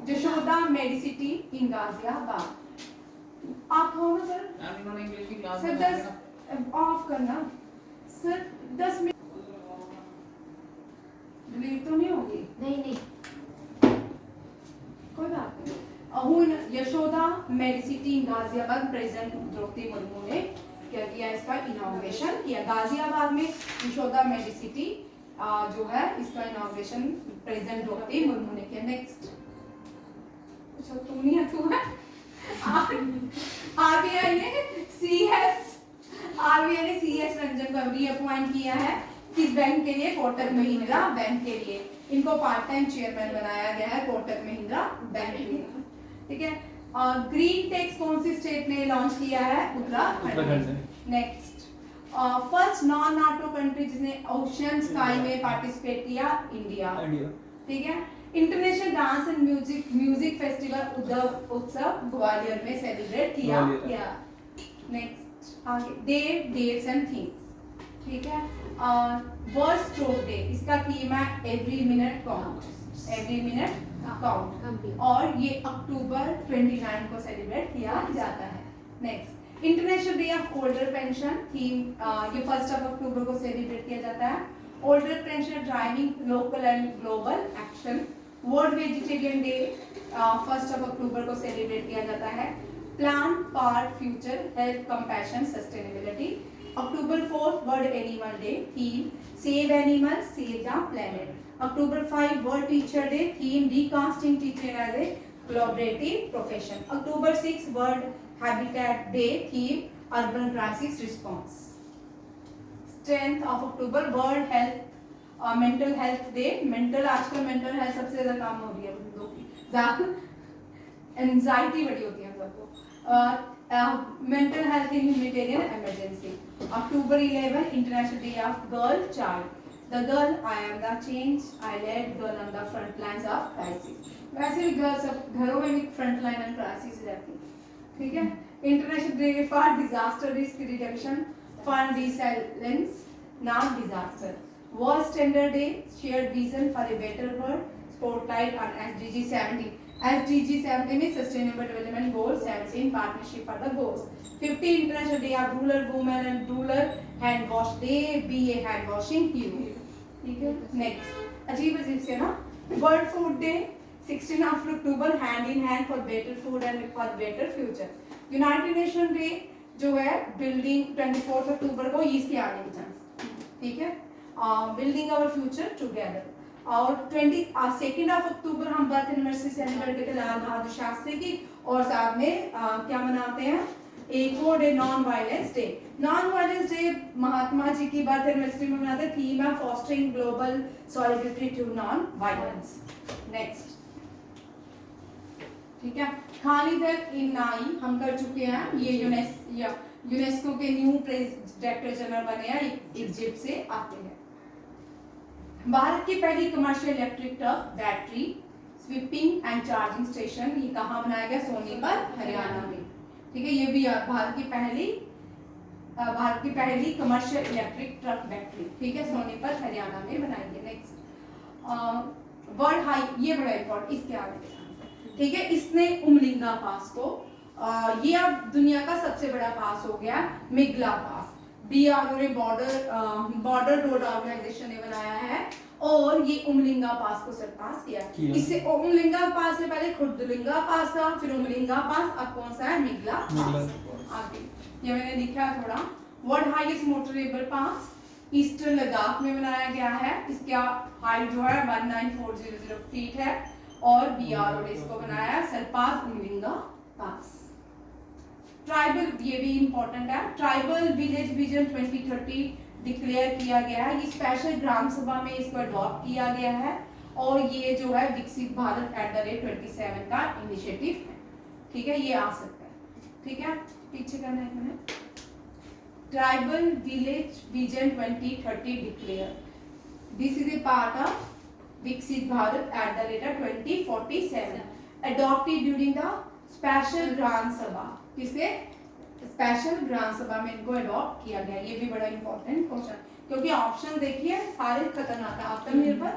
जशोदा मेडिसिटी इन गाजियाबाद। आप हो ना सर, इंग्लिश की क्लास सर 10 ऑफ करना सर, 10 मिनट डिलीट तो नहीं होगी, नहीं कोई बात नहीं। अहुन यशोदा मेडिसिटी गाजियाबाद प्रेसिडेंट द्रौपदी मुर्मू ने क्या किया, इसका इनॉग्रेशन किया। गाजियाबाद में यशोदा मेडिसिटी जो है इसका इनॉग्रेशन प्रेसिडेंट द्रौपदी मुर्मू ने किया। नेक्स्ट, अच्छा तू नहीं है, तू है। आरबीआई ने CS रंजन को रीअपॉइंट किया है, किस बैंक के लिए, कोटक महिंद्रा बैंक के लिए। इनको पार्ट टाइम चेयरमैन बनाया गया है कोटक महिंद्रा बैंक के लिए, ठीक है। ग्रीन टैक्स कौन सी स्टेट ने लॉन्च किया है, Uttarakhand. Next, first non NATO country जिसने ओशियन स्काई में पार्टिसिपेट किया, इंडिया, ठीक है। International dance and music festival उत्सव ग्वालियर में सेलिब्रेट किया गया। नेक्स्ट, आगे डेट्स एंड थिंग्स, ठीक है। वर्ल्ड स्ट्रोक डे, इसका थीम है every minute counts, every minute count, Complete. और ये अक्टूबर 29 को सेलिब्रेट किया जाता है। Next, international day of older pension theme, ये 1 अक्टूबर को सेलिब्रेट किया जाता है। Older pension driving local and global action. World vegetarian day 1 अक्टूबर को सेलिब्रेट किया जाता है। Plan for future health compassion sustainability. October 4th World Animal Day theme Save Animals, Save the Planet. October 5 World Teacher Day theme Recasting Teaching as a Collaborative Profession. October 6 World Habitat Day theme Urban Crisis Response. 10th of October World Health Mental Health Day. आजकल मेंटल हेल्थ सबसे ज्यादा काम हो रही है लोगों की, ज्यादा एंजाइटी बड़ी होती है सबको। Mental health in humanitarian emergency. October 11 International Day of Girl Child. The girl, I am the change, I led girl on the front lines of crisis. वैसे भी गर्ल्स सब घरों में भी फ्रंट लाइन एंड क्राइसिस रहती है, ठीक है। International day for disaster risk reduction, for resilience non disaster. World standard day shared vision for a better world, spotlight on SDG 17। SDG 17 में sustainable development goal 17 partnership for the goals. 50 international day of rural women and rural hand wash day, be a hand washing hero, ठीक है। नेक्स्ट, अजीब अजीब से ना, world food day 16 October hand in hand for better food and for better future. United nation day जो है बिल्डिंग 24 अक्टूबर को, इसके आने की चांस, ठीक है, बिल्डिंग आवर फ्यूचर टुगेदर। और 22 अक्टूबर हम बर्थ एनिवर्सरी सेलिब्रेट करते हैं लाल बहादुर शास्त्री की, और साथ में क्या मनाते हैं, एक और day non violence day. Non violence day Mahatma ji की बर्थ एनिवर्सरी में मनाते हैं, थीम है fostering global solidarity to non violence. Next, ठीक है, खालिद इन नाई हम कर चुके हैं, ये यूनेस्को के न्यू डायरेक्टर जनरल बने हैं, इजिप्ट से आते हैं। भारत की पहली commercial electric truck battery sweeping and charging station, ये कहाँ बनाया गया, सोनीपत हरियाणा में, ठीक है। ये भी भारत की पहली कमर्शियल इलेक्ट्रिक ट्रक बैटरी, ठीक है, सोनीपत हरियाणा में बनाई गई। नेक्स्ट, वर्ल्ड हाई, ये बड़ा इंपॉर्टेंट, इसके आगे, ठीक है, इसने उमलिंगा पास को, ये अब दुनिया का सबसे बड़ा पास हो गया, मिगला पास। BRO ने बॉर्डर रोड ऑर्गेनाइजेशन ने बनाया है, और ये उमलिंगा पास को सरपास किया। इससे उमलिंगा पास से पहले खुर्दलिंगा पास था, फिर उमलिंगा पास, अब कौन सा है, मिगला पास। आगे ये मैंने लिखा है थोड़ा। World highest motorable pass eastern Ladakh में बनाया गया है, इसका हाइट जो है 19400 फीट है, और BRO ने इसको बनाया सरपास उमलिंगा पास। ट्राइबल, ये भी इंपॉर्टेंट है, ट्राइबल विलेज विजन 2030 डिक्लेयर किया गया है, ये स्पेशल ग्राम सभा में इसको अडॉप्ट किया गया है, और ये जो है विकसित भारत @27 का इनिशिएटिव है, ठीक है, ये आ सकता है, ठीक है। पीछे करना है मैंने, tribal village vision 2030 declare, this is a part of Viksit Bharat @2047 adopted during the special Gram Sabha, किसे, स्पेशल ग्राम सभा में इनको अडॉप्ट किया गया। ये भी बड़ा इंपॉर्टेंट क्वेश्चन, क्योंकि ऑप्शन देखिए सारे खतरनाक है, आत्मनिर्भर,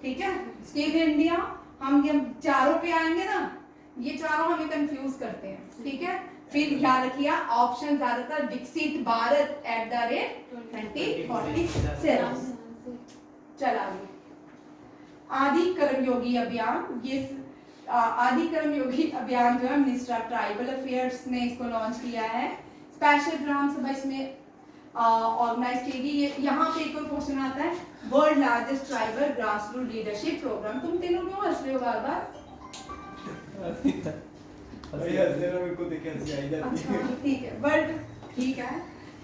ठीक है, स्किल इंडिया, हम ये चारों पे आएंगे ना, ये चारों हमें कंफ्यूज करते हैं, ठीक है। फिर याद रखिए ऑप्शन ज्यादातर विकसित भारत @2047। चला आदि कर्मयोगी अभियान, ये आदि कर्मयोगी अभियान जो है मिनिस्टर ऑफ ट्राइबल अफेयर्स ने इसको लॉन्च किया है। स्पेशल ग्राम सभा इसमें ऑर्गेनाइज की गई। ये यहाँ पे एक और क्वेश्चन आता है, world largest tribal grass root leadership programme. तुम तीनों क्यों हंस रहे हो बार बार? ठीक है,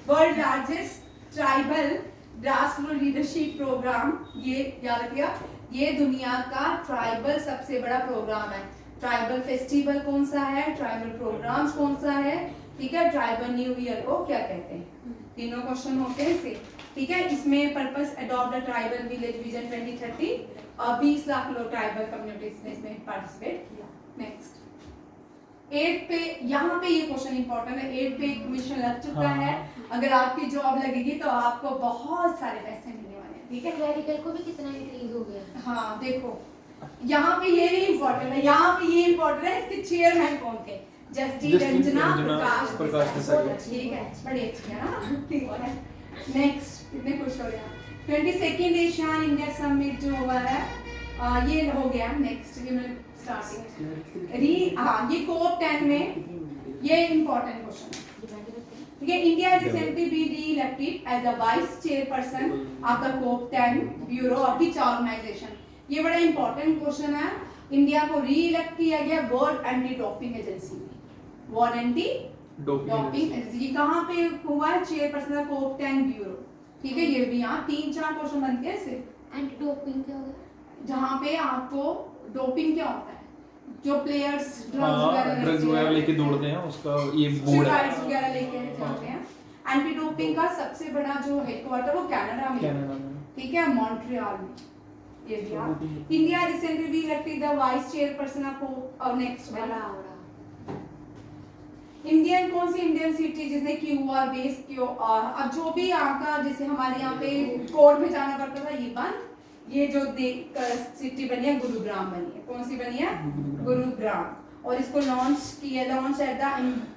world largest tribal grass root leadership programme, ये याद रखिएगा, ये दुनिया का ट्राइबल सबसे बड़ा प्रोग्राम है। ट्राइबल फेस्टिवल कौन सा है, ट्राइबल प्रोग्राम्स कौन सा है, ठीक है, ट्राइबल न्यू ईयर को क्या कहते हैं, तीनों क्वेश्चन होते हैं इससे, ठीक है। इसमें purpose adopt the tribal village vision 2030, और 20 लाख लोग ट्राइबल कम्युनिटीज ने इसमें पार्टिसिपेट किया। नेक्स्ट, 8 पे, यहाँ पे ये क्वेश्चन इंपॉर्टेंट है, 8 पे कमीशन लग चुका है, अगर आपकी जॉब लगेगी तो आपको बहुत सारे पैसे मिलने वाले हैं, ठीक है। क्लरिकल को भी कितना इंक्रीज हो गया? हाँ देखो, यहाँ पे ये इम्पोर्टेंट है, यहाँ पे ये इम्पोर्टेंट है, इसके चेयरमैन कौन थे? जस्टिस रंजना प्रकाश देसाई। ठीक है, बड़ी अच्छी है ना, ठीक है। नेक्स्ट, कितने खुश हो गया? 22nd एशियन इंडिया समिट जो हुआ है, ये हो गया। नेक्स्ट स्टार्टिंग हाँ, ये कोप 10 में ये इम्पोर्टेंट क्वेश्चन है, ठीक है। India recently be re-elected as the vice chairperson of the COP 10 bureau of the organization. ये बड़ा इंपॉर्टेंट क्वेश्चन है। इंडिया को री इलेक्ट किया गया वर्ल्ड एंटी डोपिंग एजेंसी में, वर्ल्ड एंटी डोपिंग एजेंसी। कहाँ पे हुआ है? चेयरपर्सन ऑफ कोप 10 ब्यूरो, ठीक है। ये भी यहाँ 3-4 क्वेश्चन बनते हैं इससे। एंटी डोपिंग क्या होगा? जहाँ पे आपको डोपिंग क्या होता है, जो प्लेयर्स ड्रग्स वगैरह लेके दौड़ते हैं, उसका ये बोर्ड है, स्टेरॉइड्स वगैरह लेके जाते हैं। एंटी डोपिंग का सबसे बड़ा जो हेडक्वार्टर वो कनाडा में, ठीक है, मॉन्ट्रियल में। ये भी आप India recently be elected the vice chairperson of next वाला इंडियन, कौन सी इंडियन सिटी जिसने क्यूआर बेस क्यूआर, अब जो भी आपका जैसे हमारे यहाँ पे कोर्ट में जाना पड़ता था, ये बंद। ये जो सिटी बनी है गुरुग्राम बनी है। कौन सी बनी है? गुरुग्राम। और इसको launch at the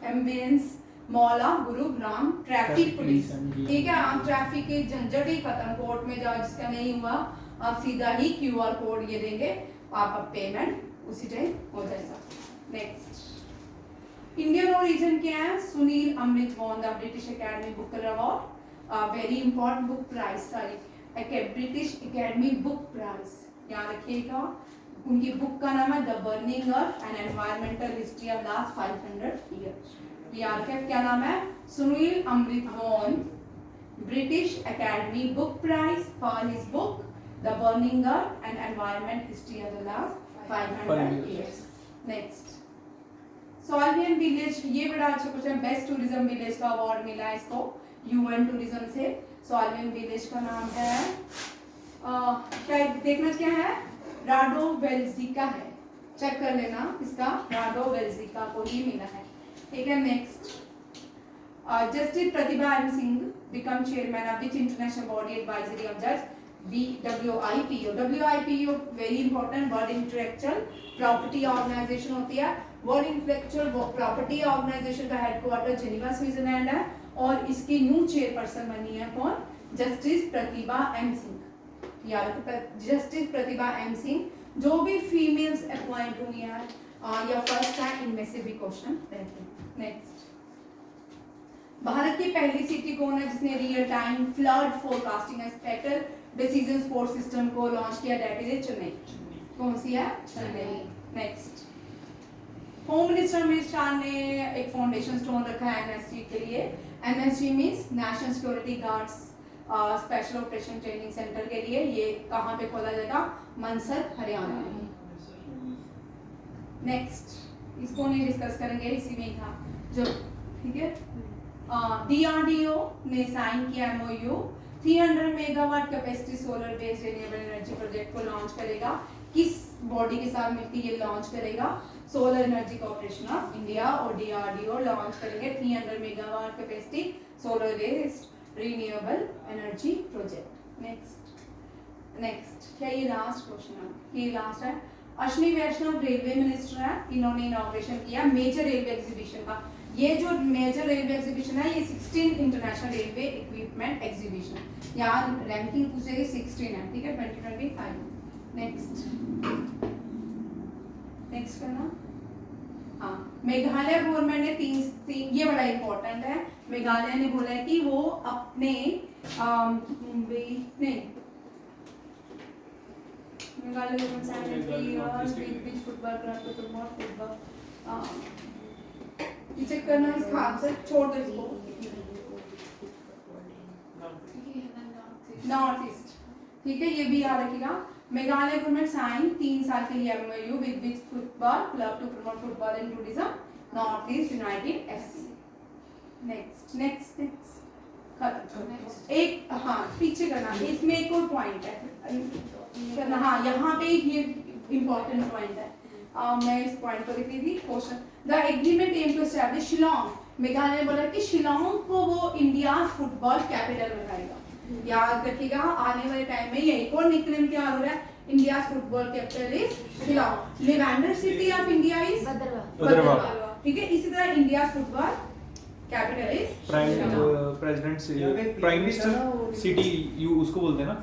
ambience mall of Gurugram traffic police, ठीक है। आप ट्रैफिक के झंझट ही खत्म, कोर्ट में जाओ, जिसका नहीं हुआ आप सीधा ही क्यूआर कोड ये देंगे, आप पेमेंट उसी टाइम हो जाएगा। नेक्स्ट, इंडियन ओरिजिन क्या है? Sunil Amrith won the British academy book award, very important book prize, sorry British academy book prize, याद रखिएगा। उनकी बुक का नाम है the burning earth and environmental history of last 500 year. याद रखिए क्या नाम है? Sunil Amrith won British academy book prize for his book The Burning Earth and Environment History of the last 500 years. Next, Solvian Village, ये बड़ा अच्छा क्वेश्चन। बेस्ट टूरिज्म विलेज का अवार्ड मिला है इसको यूएन टूरिज्म से। सॉल्वियन विलेज का नाम है शायद देखना क्या है, राडोवेल्जिका है, चेक कर लेना, इसका राडोवेल्जिका को ही मिला है, ठीक है। Next, justice Prathiba M Singh become chairman of which international body advisory of जज WIPO very important, world intellectual property organisation होती है। वर्ल्ड इंटेलेक्चुअल प्रॉपर्टी ऑर्गेनाइजेशन का हेडक्वार्टर जेनेवा स्विट्जरलैंड है, और इसकी न्यू चेयरपर्सन बनी है कौन? Justice Prathiba M Singh. याद, जस्टिस प्रतिभा एम सिंह। जो भी फीमेल्स अपॉइंट हुई हैं या फर्स्ट है, इनमें से भी क्वेश्चन रहते हैं। नेक्स्ट, भारत की पहली सिटी कौन है जिसने real time flood forecasting spectral decision support system को लॉन्च किया? That is Chennai. कौन सी है? Chennai. Next, home minister Amit Shah ने एक फाउंडेशन स्टोन रखा है एनएसजी के लिए। NSG means national security guards special operation training centre के लिए। ये कहाँ पे खोला जाएगा? मनसर, हरियाणा में। नेक्स्ट, इसको नहीं डिस्कस करेंगे, इसी में था जो, ठीक है। DRDO ने साइन किया MOU 300 megawatt capacity solar based renewable energy project को लॉन्च करेगा। किस बॉडी के साथ मिलकर ये लॉन्च करेगा? Solar energy corporation of India और DRDO लॉन्च करेंगे 300 megawatt capacity solar based renewable energy project. Next, क्या ये लास्ट क्वेश्चन है? ये लास्ट है। अश्विनी वैष्णव रेलवे मिनिस्टर है, इन्होंने इनॉग्रेशन किया मेजर रेलवे एग्जीबिशन का। ये जो मेजर रेलवे एग्जीबिशन है, ये 16 इंटरनेशनल रेलवे इक्विपमेंट एग्जीबिशन, यहाँ रैंकिंग पूछेगी 16 है, ठीक है, 2025। नेक्स्ट करना। हाँ, मेघालय गवर्नमेंट ने तीन ये बड़ा इंपॉर्टेंट है। मेघालय ने बोला है कि वो अपने मुंबई नहीं, Meghalaya government side football club को बहुत फुटबॉल चेक करना, इस हाथ से छोड़ दो इसको। नॉर्थ ईस्ट, ठीक है, ये भी याद रखिएगा। मेघालय गवर्नमेंट साइन 3 साल के लिए MOU with football club to promote football and tourism North East United FC। Next खत्म। एक हाँ पीछे करना, इसमें एक और पॉइंट है करना। हाँ, यहाँ पे ये इम्पोर्टेंट पॉइंट है। मैं इस पॉइंट को लिख रही थी question. The agreement aim to establish Shillong. Meghalaya ने बोला कि शिलोंग को वो इंडिया फुटबॉल कैपिटल बनाएगा। याद रखिएगा, आने वाले टाइम में ये एक और निकनेम क्या हो रहा है? India's football capital is Shillong. Levander city of India is भद्रवा भद्रवाह। ठीक है, इसी तरह India's football capital is Shillong. President से प्राइम मिनिस्टर सिटी यू उसको बोलते हैं ना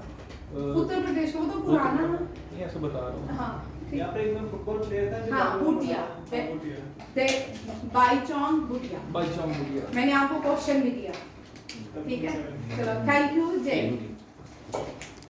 उत्तर प्रदेश का वो तो पुराना ना। ये ऐसा बता रहा हूँ। हाँ यहाँ पे एक फुटबॉल प्लेयर था हाँ, भूटिया। दे बाईचोंग भूटिया। बाईचोंग भूटिया। मैंने आपको क्वेश्चन भी दिया, ठीक है, चलो थैंक यू, जय हिंद।